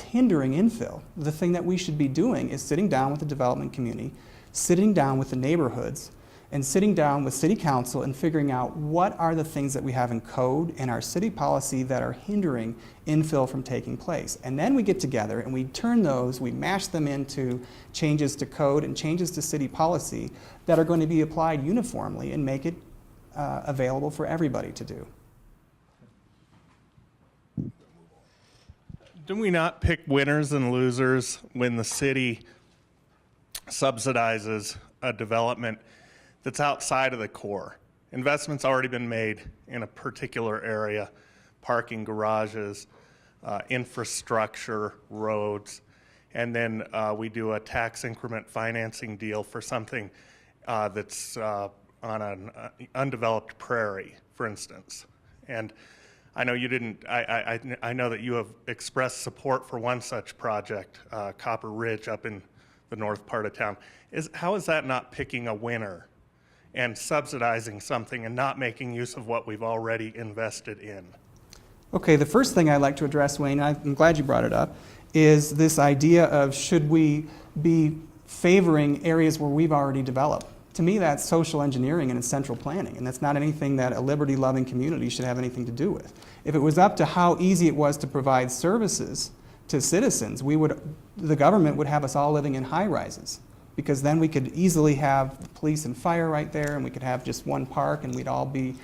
hindering infill, the thing that we should be doing is sitting down with the development community, sitting down with the neighborhoods, and sitting down with city council and figuring out what are the things that we have in code and our city policy that are hindering infill from taking place. And then we get together and we turn those, we mash them into changes to code and changes to city policy that are going to be applied uniformly and make it available for everybody to do.
Do we not pick winners and losers when the city subsidizes a development that's outside of the core? Investment's already been made in a particular area, parking garages, infrastructure, roads, and then we do a tax increment financing deal for something that's on an undeveloped prairie, for instance. And I know you didn't, I know that you have expressed support for one such project, Copper Ridge up in the north part of town. How is that not picking a winner and subsidizing something and not making use of what we've already invested in?
Okay, the first thing I'd like to address, Wayne, I'm glad you brought it up, is this idea of should we be favoring areas where we've already developed. To me, that's social engineering and it's central planning, and that's not anything that a liberty-loving community should have anything to do with. If it was up to how easy it was to provide services to citizens, the government would have us all living in high-rises, because then we could easily have police and fire right there, and we could have just one park, and we'd all be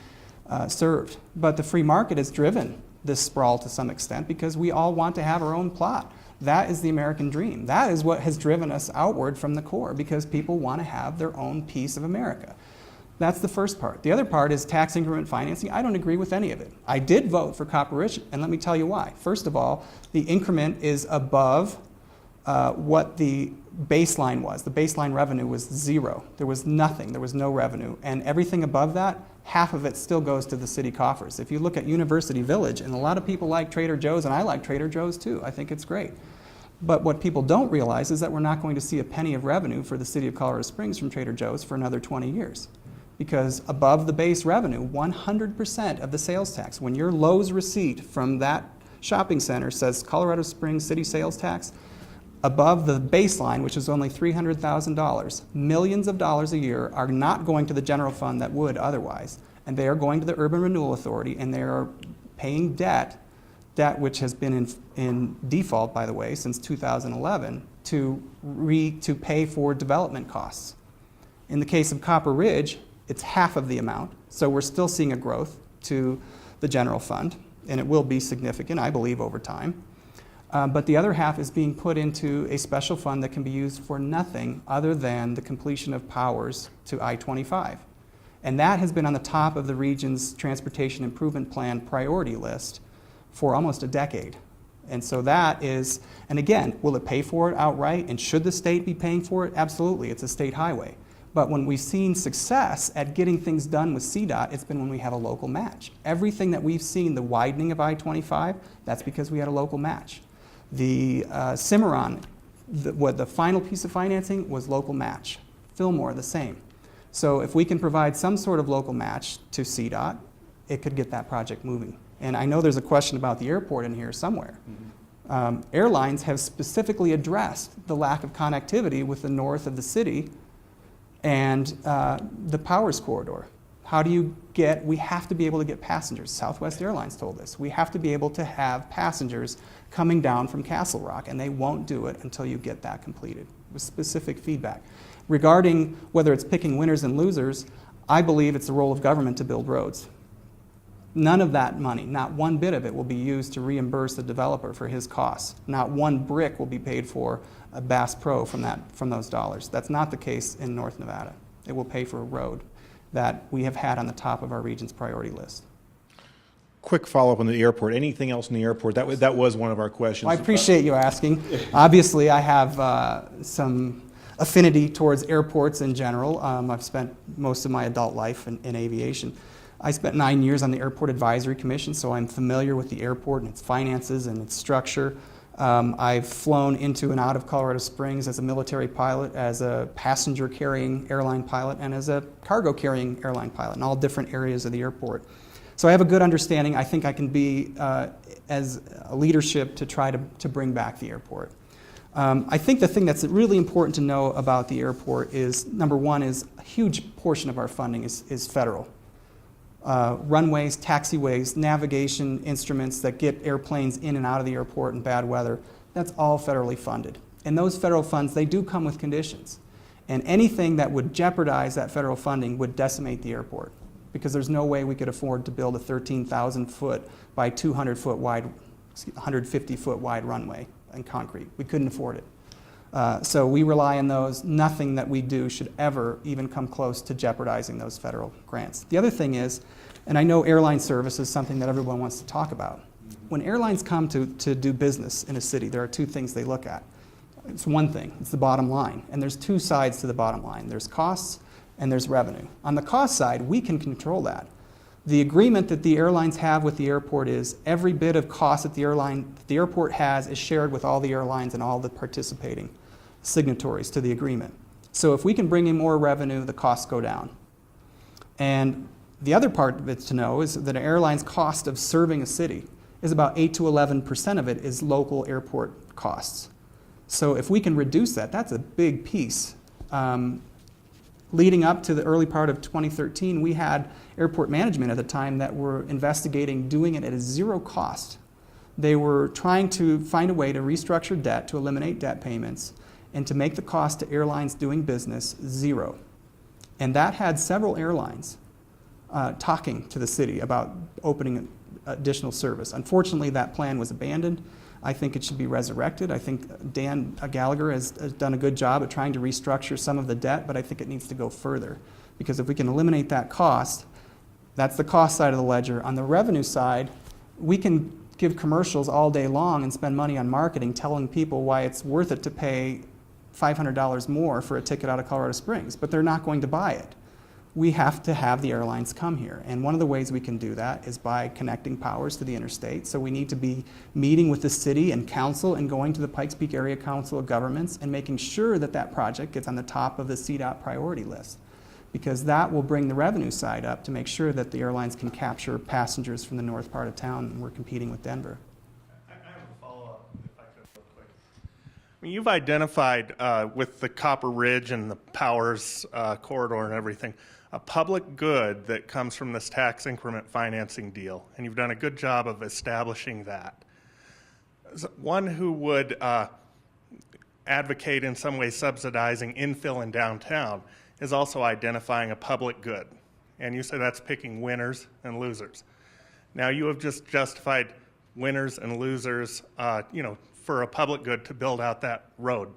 served. But the free market has driven this sprawl to some extent because we all want to have our own plot. That is the American dream. That is what has driven us outward from the core, because people want to have their own piece of America. That's the first part. The other part is tax increment financing. I don't agree with any of it. I did vote for Copper Ridge, and let me tell you why. First of all, the increment is above what the baseline was. The baseline revenue was zero. There was nothing. There was no revenue. And everything above that, half of it still goes to the city coffers. If you look at University Village, and a lot of people like Trader Joe's, and I like Trader Joe's too. I think it's great. But what people don't realize is that we're not going to see a penny of revenue for the city of Colorado Springs from Trader Joe's for another 20 years. Because above the base revenue, 100% of the sales tax, when your Lowe's receipt from that shopping center says Colorado Springs city sales tax, above the baseline, which is only $300,000, millions of dollars a year are not going to the general fund that would otherwise. And they are going to the Urban Renewal Authority, and they are paying debt which has been in default, by the way, since 2011, to pay for development costs. In the case of Copper Ridge, it's half of the amount, so we're still seeing a growth to the general fund, and it will be significant, I believe, over time. But the other half is being put into a special fund that can be used for nothing other than the completion of powers to I-25. And that has been on the top of the region's transportation improvement plan priority list for almost a decade. And so that is, and again, will it pay for it outright? And should the state be paying for it? Absolutely, it's a state highway. But when we've seen success at getting things done with CDOT, it's been when we have a local match. Everything that we've seen, the widening of I-25, that's because we had a local match. The Cimarron, the final piece of financing was local match. Fillmore, the same. So if we can provide some sort of local match to CDOT, it could get that project moving. And I know there's a question about the airport in here somewhere. Mm-hmm. Airlines have specifically addressed the lack of connectivity with the north of the city and the Powers Corridor. How do you get, we have to be able to get passengers. Southwest Airlines told us. We have to be able to have passengers coming down from Castle Rock, and they won't do it until you get that completed, with specific feedback. Regarding whether it's picking winners and losers, I believe it's the role of government to build roads. None of that money, not one bit of it, will be used to reimburse the developer for his costs. Not one brick will be paid for a Bass Pro from those dollars. That's not the case in North Nevada. It will pay for a road that we have had on the top of our region's priority list.
Quick follow-up on the airport. Anything else in the airport? That was one of our questions.
Well, I appreciate you asking. Obviously, I have some affinity towards airports in general. I've spent most of my adult life in aviation. I spent 9 years on the Airport Advisory Commission, so I'm familiar with the airport and its finances and its structure. I've flown into and out of Colorado Springs as a military pilot, as a passenger-carrying airline pilot, and as a cargo-carrying airline pilot in all different areas of the airport. So I have a good understanding. I think I can be as a leadership to try to bring back the airport. I think the thing that's really important to know about the airport is, number one, is a huge portion of our funding is federal. Runways, taxiways, navigation instruments that get airplanes in and out of the airport in bad weather, that's all federally funded. And those federal funds, they do come with conditions. And anything that would jeopardize that federal funding would decimate the airport, because there's no way we could afford to build a 13,000-foot by 200-foot wide, 150-foot wide runway in concrete. We couldn't afford it. So we rely on those. Nothing that we do should ever even come close to jeopardizing those federal grants. The other thing is, and I know airline service is something that everyone wants to talk about. When airlines come to do business in a city, there are two things they look at. It's one thing, it's the bottom line. And there's two sides to the bottom line. There's costs and there's revenue. On the cost side, we can control that. The agreement that the airlines have with the airport is every bit of cost that the airport has is shared with all the airlines and all the participating signatories to the agreement. So if we can bring in more revenue, the costs go down. And the other part of it to know is that an airline's cost of serving a city is about 8 to 11% of it is local airport costs. So if we can reduce that, that's a big piece. Leading up to the early part of 2013, we had airport management at the time that were investigating doing it at a zero cost. They were trying to find a way to restructure debt, to eliminate debt payments, and to make the cost to airlines doing business zero. And that had several airlines talking to the city about opening additional service. Unfortunately, that plan was abandoned. I think it should be resurrected. I think Dan Gallagher has done a good job at trying to restructure some of the debt, but I think it needs to go further. Because if we can eliminate that cost, that's the cost side of the ledger. On the revenue side, we can give commercials all day long and spend money on marketing telling people why it's worth it to pay $500 more for a ticket out of Colorado Springs, but they're not going to buy it. We have to have the airlines come here. And one of the ways we can do that is by connecting powers to the interstate. So we need to be meeting with the city and council and going to the Pikes Peak Area Council of Governments and making sure that that project gets on the top of the CDOT priority list, because that will bring the revenue side up to make sure that the airlines can capture passengers from the north part of town and we're competing with Denver.
I have a follow-up, if I could, real quick. I mean, you've identified with the Copper Ridge and the Powers corridor and everything, a public good that comes from this tax increment financing deal, and you've done a good job of establishing that. As one who would advocate in some way subsidizing infill in downtown is also identifying a public good. And you say that's picking winners and losers. Now you have just justified winners and losers, for a public good to build out that road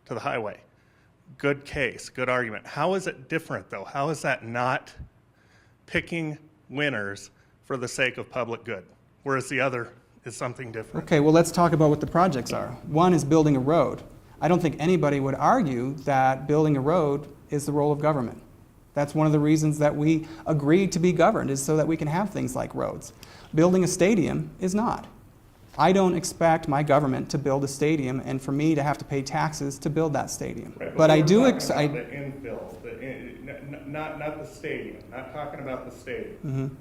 to the highway. Good case, good argument. How is it different, though? How is that not picking winners for the sake of public good, whereas the other is something different?
Okay, well, let's talk about what the projects are. One is building a road. I don't think anybody would argue that building a road is the role of government. That's one of the reasons that we agreed to be governed, is so that we can have things like roads. Building a stadium is not. I don't expect my government to build a stadium and for me to have to pay taxes to build that stadium.
Right,
but I do
the infill, not the stadium, not talking about the stadium,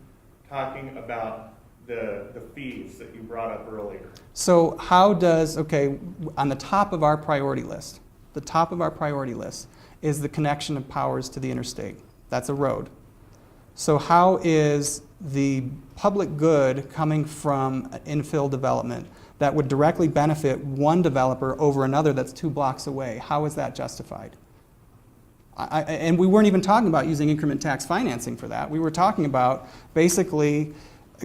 talking about the fees that you brought up earlier.
So how does, on the top of our priority list, is the connection of powers to the interstate. That's a road. So how is the public good coming from infill development that would directly benefit one developer over another that's 2 blocks away? How is that justified? And we weren't even talking about using increment tax financing for that. We were talking about basically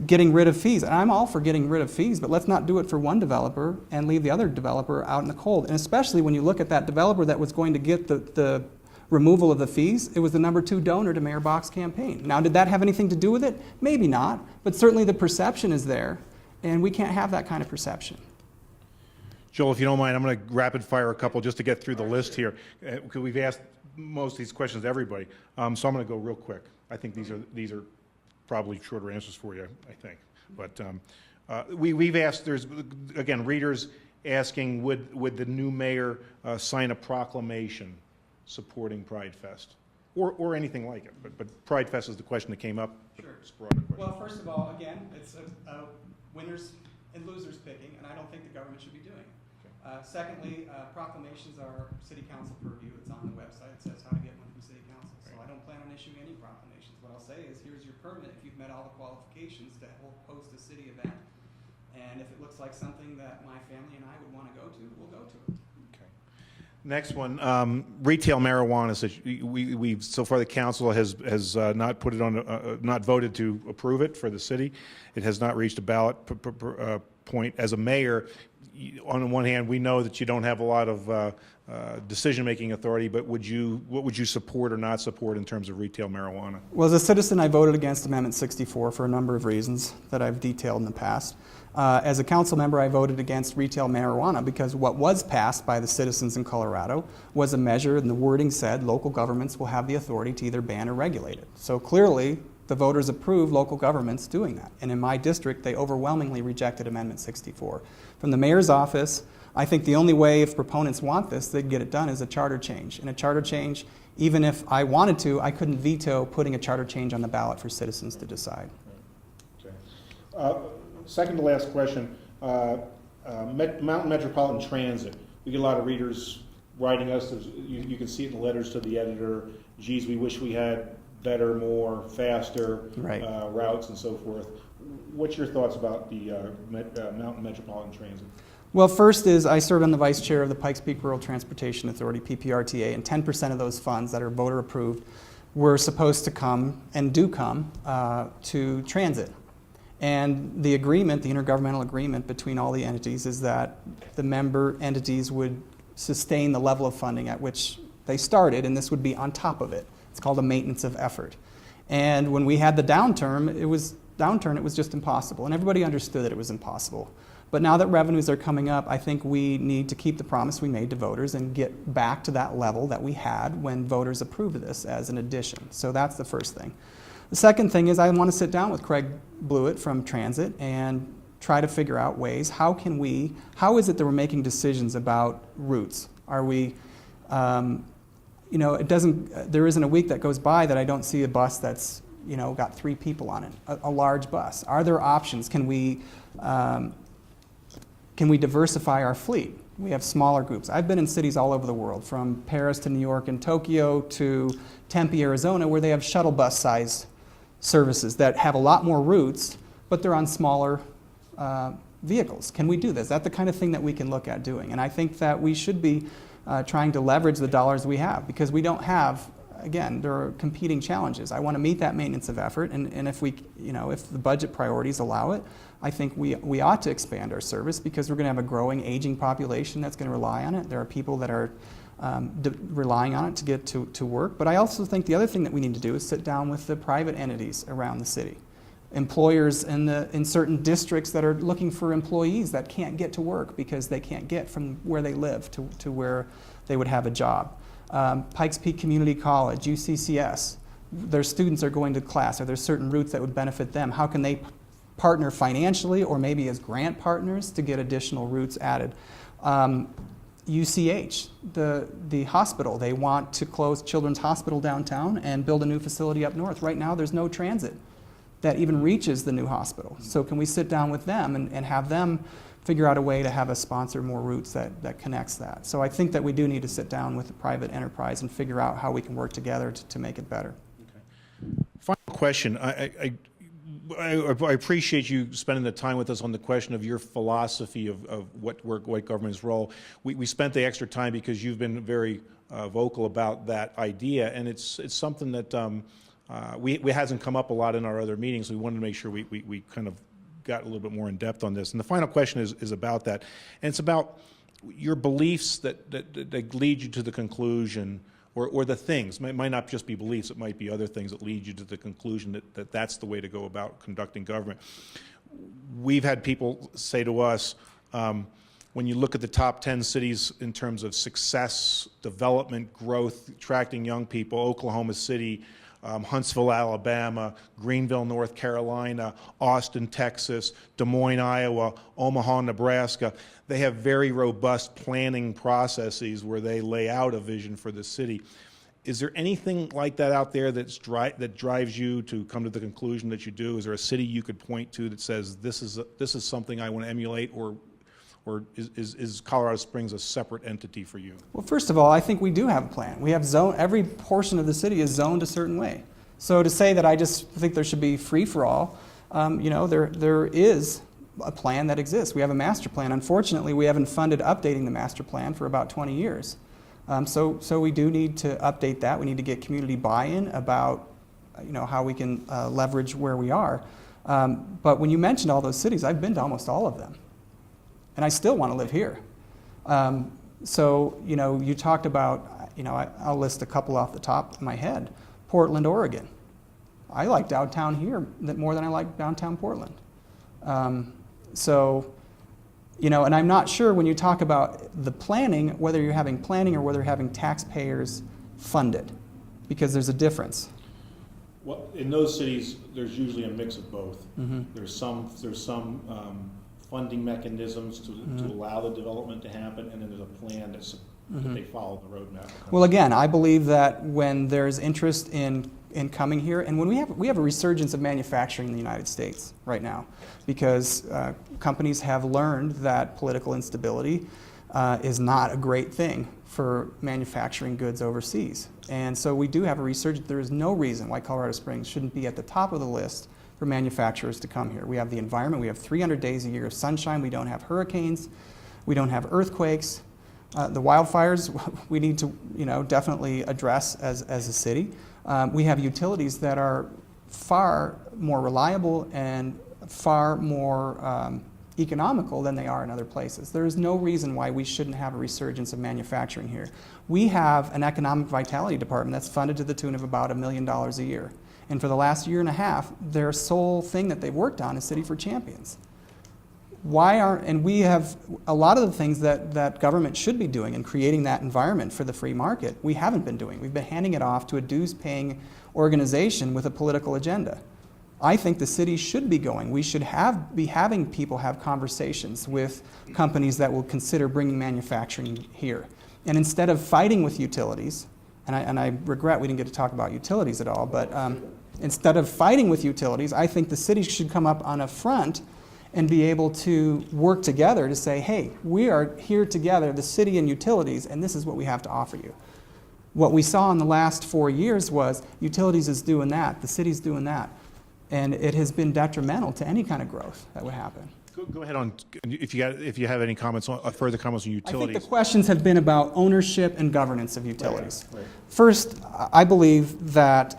getting rid of fees. And I'm all for getting rid of fees, but let's not do it for one developer and leave the other developer out in the cold. And especially when you look at that developer that was going to get the removal of the fees, it was the number 2 donor to Mayor Bach's campaign. Now, did that have anything to do with it? Maybe not, but certainly the perception is there, and we can't have that kind of perception.
Joel, if you don't mind, I'm going to rapid fire a couple just to get through the list here, because we've asked most of these questions to everybody. So I'm going to go real quick. I think these are probably shorter answers for you, I think. But we've asked, there's, again, readers asking, would the new mayor sign a proclamation supporting Pride Fest? Or anything like it. But Pride Fest is the question that came up.
Sure.
It's a broader question.
Well, first of all, again, it's a winners and losers picking, and I don't think the government should be doing it. Secondly, proclamations are city council purview. It's on the website. It says how to get one from city council. So I don't plan on issuing any proclamations. What I'll say is, here's your permit if you've met all the qualifications to host a city event. And if it looks like something that my family and I would want to go to, we'll go to it.
Okay. Next one, retail marijuana. We've so far the council has not put it on, not voted to approve it for the city. It has not reached a ballot point. As a mayor, on the one hand, we know that you don't have a lot of decision-making authority, but what would you support or not support in terms of retail marijuana?
Well, as a citizen, I voted against Amendment 64 for a number of reasons that I've detailed in the past. As a council member, I voted against retail marijuana because what was passed by the citizens in Colorado was a measure, and the wording said local governments will have the authority to either ban or regulate it. So clearly, the voters approved local governments doing that. And in my district, they overwhelmingly rejected Amendment 64. From the mayor's office, I think the only way, if proponents want this, they'd get it done, is a charter change. And a charter change, even if I wanted to, I couldn't veto putting a charter change on the ballot for citizens to decide.
Okay. Second to last question, Mountain Metropolitan Transit. We get a lot of readers writing us. You can see it in the letters to the editor. Geez, we wish we had better, more, faster routes and so forth. What's your thoughts about the Mountain Metropolitan Transit?
Well, first is I serve on the vice chair of the Pikes Peak Rural Transportation Authority, PPRTA, and 10% of those funds that are voter approved were supposed to come and do come to transit. And the agreement, the intergovernmental agreement between all the entities, is that the member entities would sustain the level of funding at which they started, and this would be on top of it. It's called a maintenance of effort. And when we had the downturn, it was just impossible, and everybody understood that it was impossible. But now that revenues are coming up, I think we need to keep the promise we made to voters and get back to that level that we had when voters approved this as an addition. So that's the first thing. The second thing is I want to sit down with Craig Blewett from Transit and try to figure out ways, how is it that we're making decisions about routes? Are we, there isn't a week that goes by that I don't see a bus that's, got 3 people on it, a large bus. Are there options? Can we diversify our fleet? We have smaller groups. I've been in cities all over the world, from Paris to New York and Tokyo to Tempe, Arizona, where they have shuttle bus sized services that have a lot more routes, but they're on smaller vehicles. Can we do this? That's the kind of thing that we can look at doing. And I think that we should be trying to leverage the dollars we have, because we don't have, again, there are competing challenges. I want to meet that maintenance of effort, and if if the budget priorities allow it, I think we ought to expand our service, because we're going to have a growing, aging population that's going to rely on it. There are people that are relying on it to get to work. But I also think the other thing that we need to do is sit down with the private entities around the city. Employers in certain districts that are looking for employees that can't get to work because they can't get from where they live to where they would have a job. Pikes Peak Community College, UCCS, their students are going to class. Are there certain routes that would benefit them? How can they partner financially or maybe as grant partners to get additional routes added? UCH, the hospital, they want to close Children's Hospital downtown and build a new facility up north. Right now there's no transit that even reaches the new hospital. So can we sit down with them and have them figure out a way to have us sponsor more routes that connects that? So I think that we do need to sit down with the private enterprise and figure out how we can work together to make it better.
Okay. Final question. I appreciate you spending the time with us on the question of your philosophy of what government's role. We spent the extra time because you've been very vocal about that idea, and it's something that we hasn't come up a lot in our other meetings. We wanted to make sure we kind of got a little bit more in depth on this. And the final question is about that, and it's about your beliefs that lead you to the conclusion. Or the things, it might not just be beliefs, it might be other things that lead you to the conclusion that that's the way to go about conducting government. We've had people say to us, when you look at the top 10 cities in terms of success, development, growth, attracting young people, Oklahoma City, Huntsville, Alabama, Greenville, North Carolina, Austin, Texas, Des Moines, Iowa, Omaha, Nebraska. They have very robust planning processes where they lay out a vision for the city. Is there anything like that out there that drives you to come to the conclusion that you do? Is there a city you could point to that says this is something I want to emulate, or is Colorado Springs a separate entity for you? Well,
first of all, I think we do have a plan. We have every portion of the city is zoned a certain way. So to say that I just think there should be free for all, there is a plan that exists. We have a master plan. Unfortunately, we haven't funded updating the master plan for about 20 years. So we do need to update that. We need to get community buy-in about how we can leverage where we are. But when you mentioned all those cities, I've been to almost all of them. And I still want to live here. You talked about, I'll list a couple off the top of my head. Portland, Oregon. I like downtown here more than I like downtown Portland. And I'm not sure when you talk about the planning, whether you're having planning or whether you're having taxpayers funded, because there's a difference. Well,
in those cities, there's usually a mix of both.
Mm-hmm.
There's some funding mechanisms to allow the development to happen, and then there's a plan that they follow the roadmap.
Well, again, I believe that when there's interest in coming here, and when we have a resurgence of manufacturing in the United States right now, because companies have learned that political instability is not a great thing for manufacturing goods overseas. And so we do have a resurgence. There is no reason why Colorado Springs shouldn't be at the top of the list for manufacturers to come here. We have the environment. We have 300 days a year of sunshine. We don't have hurricanes. We don't have earthquakes. The wildfires we need to definitely address as a city. We have utilities that are far more reliable and far more economical than they are in other places. There is no reason why we shouldn't have a resurgence of manufacturing here. We have an economic vitality department that's funded to the tune of about $1 million a year. And for the last year and a half, their sole thing that they've worked on is City for Champions. And we have a lot of the things that government should be doing in creating that environment for the free market, we haven't been doing. We've been handing it off to a dues-paying organization with a political agenda. I think the city should be going. We should be having people have conversations with companies that will consider bringing manufacturing here. And instead of fighting with utilities, and I regret we didn't get to talk about utilities at all, but instead of fighting with utilities, I think the city should come up on a front and be able to work together to say, hey, we are here together, the city and utilities, and this is what we have to offer you. What we saw in the last 4 years was utilities is doing that, the city's doing that, and it has been detrimental to any kind of growth that would happen.
Go ahead on, if you have any comments, further comments on
I
utilities.
think the questions have been about ownership and governance of utilities.
Right.
First, I believe that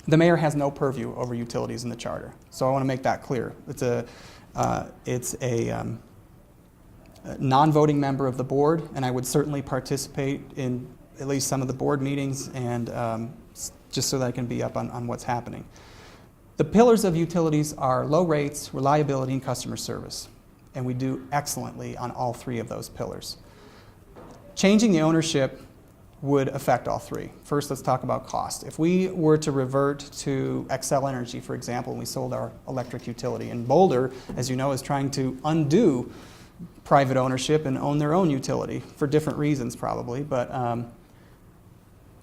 the mayor has no purview over utilities in the charter, so I want to make that clear. It's a non-voting member of the board, and I would certainly participate in at least some of the board meetings, and just so that I can be up on what's happening. The pillars of utilities are low rates, reliability, and customer service, and we do excellently on all three of those pillars. Changing the ownership would affect all three. First, let's talk about cost. If we were to revert to Xcel Energy, for example, and we sold our electric utility, and Boulder, as you know, is trying to undo private ownership and own their own utility for different reasons probably, but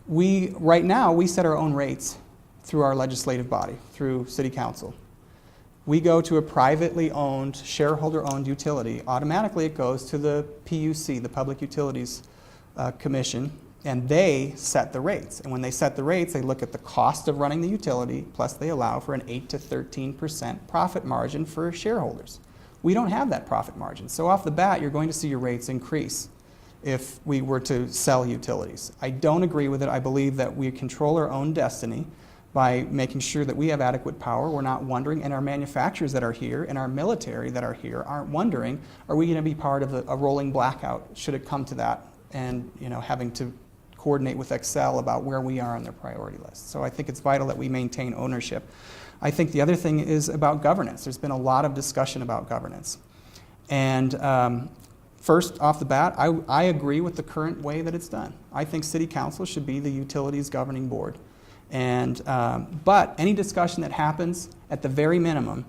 right now we set our own rates through our legislative body, through City Council. We go to a privately owned, shareholder-owned utility. Automatically it goes to the PUC, the Public Utilities Commission, and they set the rates. And when they set the rates, they look at the cost of running the utility, plus they allow for an 8 to 13% profit margin for shareholders. We don't have that profit margin. So off the bat, you're going to see your rates increase if we were to sell utilities. I don't agree with it. I believe that we control our own destiny by making sure that we have adequate power. We're not wondering, and our manufacturers that are here and our military that are here aren't wondering, are we going to be part of a rolling blackout should it come to that, and having to coordinate with Xcel about where we are on their priority list. So I think it's vital that we maintain ownership. I think the other thing is about governance. There's been a lot of discussion about governance. And first, off the bat, I agree with the current way that it's done. I think City Council should be the utilities governing board. And but any discussion that happens, at the very minimum,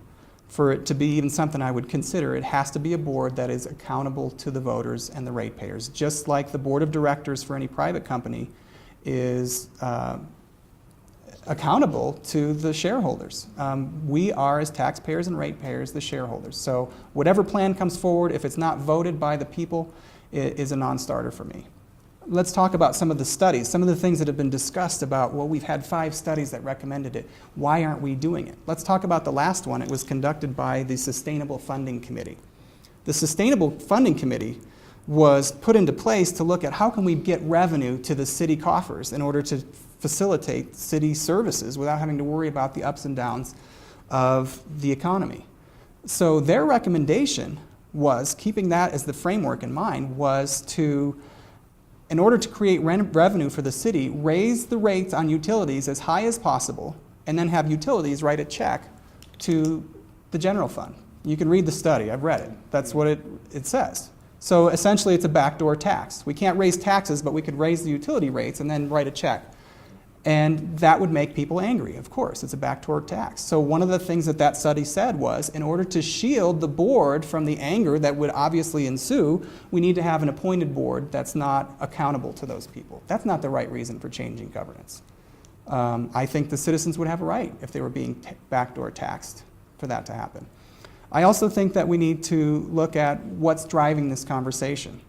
for it to be even something I would consider, it has to be a board that is accountable to the voters and the ratepayers, just like the board of directors for any private company is accountable to the shareholders. We are, as taxpayers and ratepayers, the shareholders. So whatever plan comes forward, if it's not voted by the people, it is a non-starter for me. Let's talk about some of the studies, some of the things that have been discussed about, well, we've had 5 studies that recommended it. Why aren't we doing it? Let's talk about the last one. It was conducted by the Sustainable Funding Committee. The Sustainable Funding Committee was put into place to look at how can we get revenue to the city coffers in order to facilitate city services without having to worry about the ups and downs of the economy. So their recommendation was, keeping that as the framework in mind, was to, in order to create revenue for the city, raise the rates on utilities as high as possible, and then have utilities write a check to the general fund. You can read the study. I've read it. That's what it says. So essentially, it's a backdoor tax. We can't raise taxes, but we could raise the utility rates and then write a check. And that would make people angry, of course. It's a backdoor tax. So one of the things that that study said was, in order to shield the board from the anger that would obviously ensue, we need to have an appointed board that's not accountable to those people. That's not the right reason for changing governance. I think the citizens would have a right, if they were being backdoor taxed, for that to happen. I also think that we need to look at what's driving this conversation.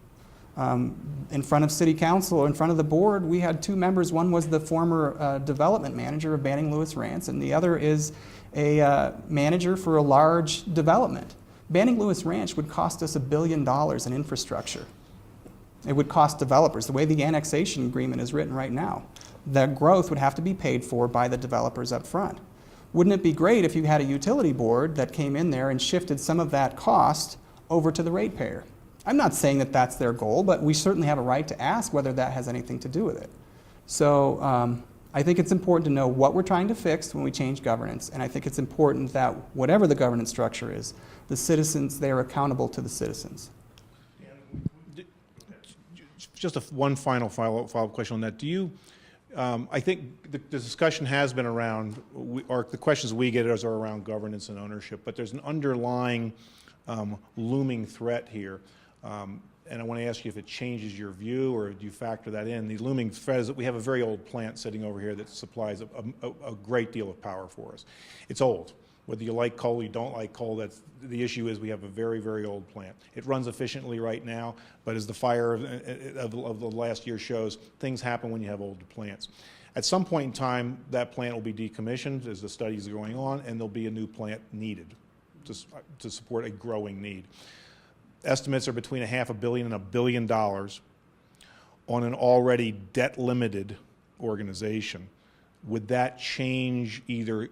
In front of City Council, or in front of the board, we had two members. One was the former development manager of Banning Lewis Ranch, and the other is a manager for a large development. Banning Lewis Ranch would cost us $1 billion in infrastructure. It would cost developers, the way the annexation agreement is written right now. That growth would have to be paid for by the developers up front. Wouldn't it be great if you had a utility board that came in there and shifted some of that cost over to the ratepayer? I'm not saying that that's their goal, but we certainly have a right to ask whether that has anything to do with it. So I think it's important to know what we're trying to fix when we change governance, and I think it's important that whatever the governance structure is, the citizens, they are accountable to the citizens.
Just one final follow-up question on that. Do you, I think the discussion has been around, or the questions we get are around governance and ownership, but there's an underlying looming threat here. And I want to ask you if it changes your view, or do you factor that in? The looming threat is that we have a very old plant sitting over here that supplies a great deal of power for us. It's old. Whether you like coal or you don't like coal, that's the issue. Is we have a very, very old plant. It runs efficiently right now, but as the fire of the last year shows, things happen when you have old plants. At some point in time, that plant will be decommissioned as the studies are going on, and there'll be a new plant needed to support a growing need. Estimates are between $500 million and $1 billion on an already debt-limited organization. Would that change either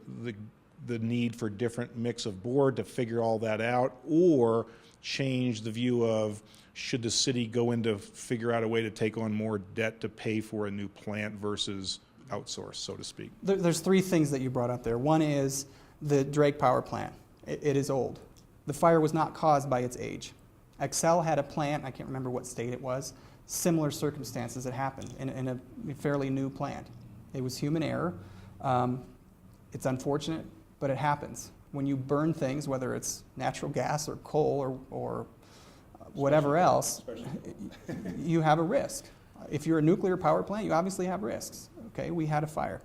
the need for different mix of board to figure all that out, or change the view of should the city go in to figure out a way to take on more debt to pay for a new plant versus outsource, so to speak?
There's three things that you brought up there. One is the Drake power plant. It is old. The fire was not caused by its age. Xcel had a plant, I can't remember what state it was, similar circumstances that happened in a fairly new plant. It was human error. It's unfortunate, but it happens. When you burn things, whether it's natural gas or coal or whatever else, you have a risk. If you're a nuclear power plant, you obviously have risks. Okay, we had a fire.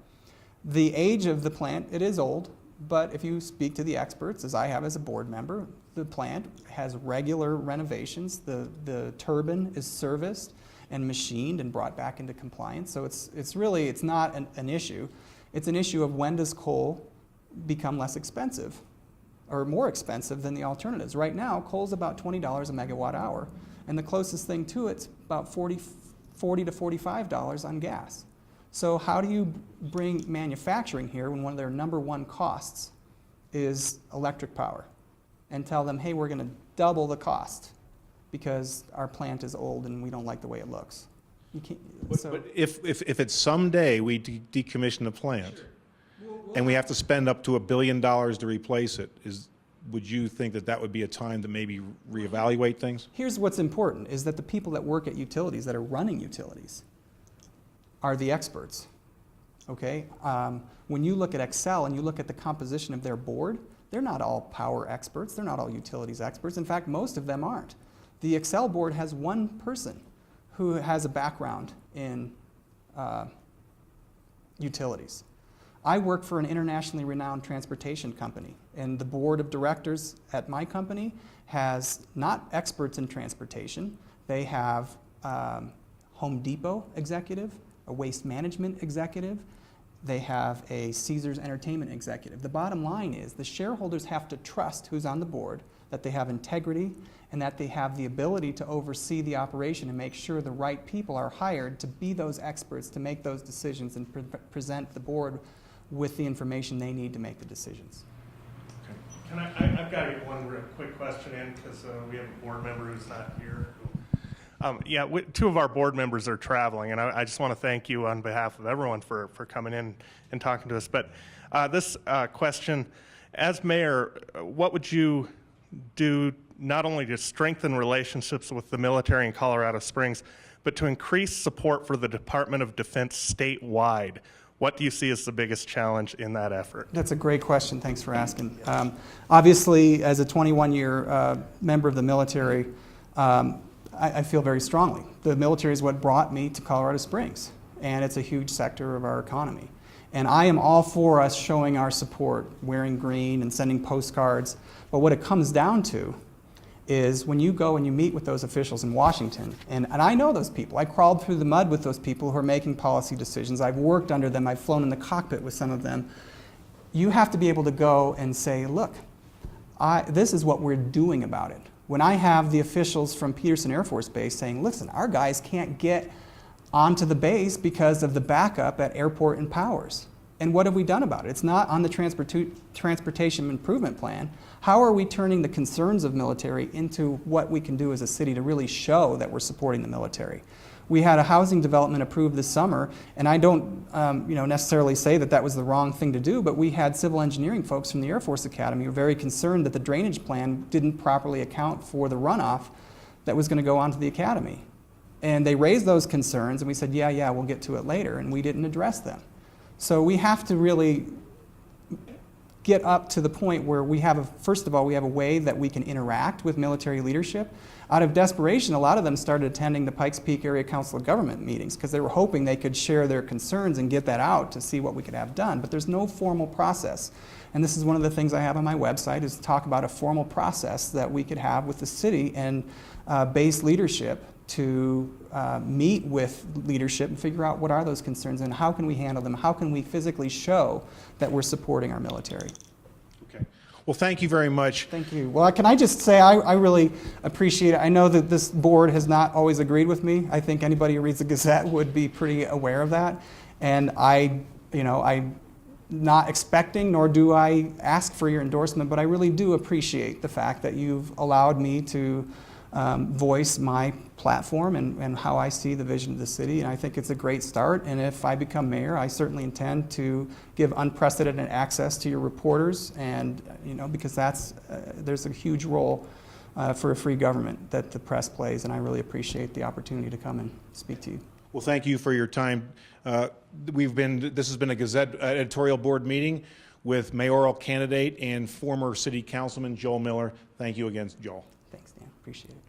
The age of the plant, it is old, but if you speak to the experts, as I have as a board member, the plant has regular renovations. The turbine is serviced and machined and brought back into compliance. So it's not an issue. It's an issue of when does coal become less expensive or more expensive than the alternatives. Right now, coal's about $20 a megawatt hour, and the closest thing to it's about $40 to $45 on gas. So how do you bring manufacturing here when one of their number one costs is electric power, and tell them, hey, we're going to double the cost because our plant is old and we don't like the way it looks? You can't,
But if it's someday we decommission the plant, and we have to spend up to $1 billion to replace it, would you think that would be a time to maybe reevaluate things?
Here's what's important, is that the people that work at utilities, that are running utilities, are the experts, okay? When you look at Xcel and you look at the composition of their board, they're not all power experts, they're not all utilities experts. In fact, most of them aren't. The Xcel board has one person who has a background in utilities. I work for an internationally renowned transportation company, and the board of directors at my company has not experts in transportation. They have Home Depot executive, a waste management executive. They have a Caesars Entertainment executive. The bottom line is the shareholders have to trust who's on the board, that they have integrity, and that they have the ability to oversee the operation and make sure the right people are hired to be those experts, to make those decisions and present the board with the information they need to make the decisions.
I've got to get one real quick question in because we have a board member who's not here. Two of our board members are traveling, and I just want to thank you on behalf of everyone for coming in and talking to us. But this question, as mayor, what would you do not only to strengthen relationships with the military in Colorado Springs, but to increase support for the Department of Defense statewide? What do you see as the biggest challenge in that effort?
That's a great question. Thanks for asking. Obviously, as a 21-year member of the military, I feel very strongly. The military is what brought me to Colorado Springs, and it's a huge sector of our economy. And I am all for us showing our support, wearing green and sending postcards. But what it comes down to is when you go and you meet with those officials in Washington, and I know those people. I crawled through the mud with those people who are making policy decisions. I've worked under them. I've flown in the cockpit with some of them. You have to be able to go and say, look, this is what we're doing about it. When I have the officials from Peterson Air Force Base saying, listen, our guys can't get onto the base because of the backup at Airport and Powers. And what have we done about it? It's not on the transportation improvement plan. How are we turning the concerns of military into what we can do as a city to really show that we're supporting the military? We had a housing development approved this summer, and I don't necessarily say that that was the wrong thing to do, but we had civil engineering folks from the Air Force Academy who were very concerned that the drainage plan didn't properly account for the runoff that was going to go onto the academy. And they raised those concerns, and we said, yeah, we'll get to it later, and we didn't address them. So we have to really get up to the point where we have, first of all, we have a way that we can interact with military leadership. Out of desperation, a lot of them started attending the Pikes Peak Area Council of Government meetings because they were hoping they could share their concerns and get that out to see what we could have done. But there's no formal process. And this is one of the things I have on my website is to talk about a formal process that we could have with the city and base leadership to meet with leadership and figure out what are those concerns and how can we handle them, how can we physically show that we're supporting our military.
Okay. Well, thank you very much.
Thank you. Well, can I just say I really appreciate it. I know that this board has not always agreed with me. I think anybody who reads the Gazette would be pretty aware of that. And I'm not expecting, nor do I ask for your endorsement, but I really do appreciate the fact that you've allowed me to voice my platform and how I see the vision of the city, and I think it's a great start. And if I become mayor, I certainly intend to give unprecedented access to your reporters, and because there's a huge role for a free government that the press plays, and I really appreciate the opportunity to come and speak to you.
Well, thank you for your time. This has been a Gazette Editorial Board meeting with mayoral candidate and former city councilman Joel Miller. Thank you again, Joel.
Thanks, Dan. Appreciate it.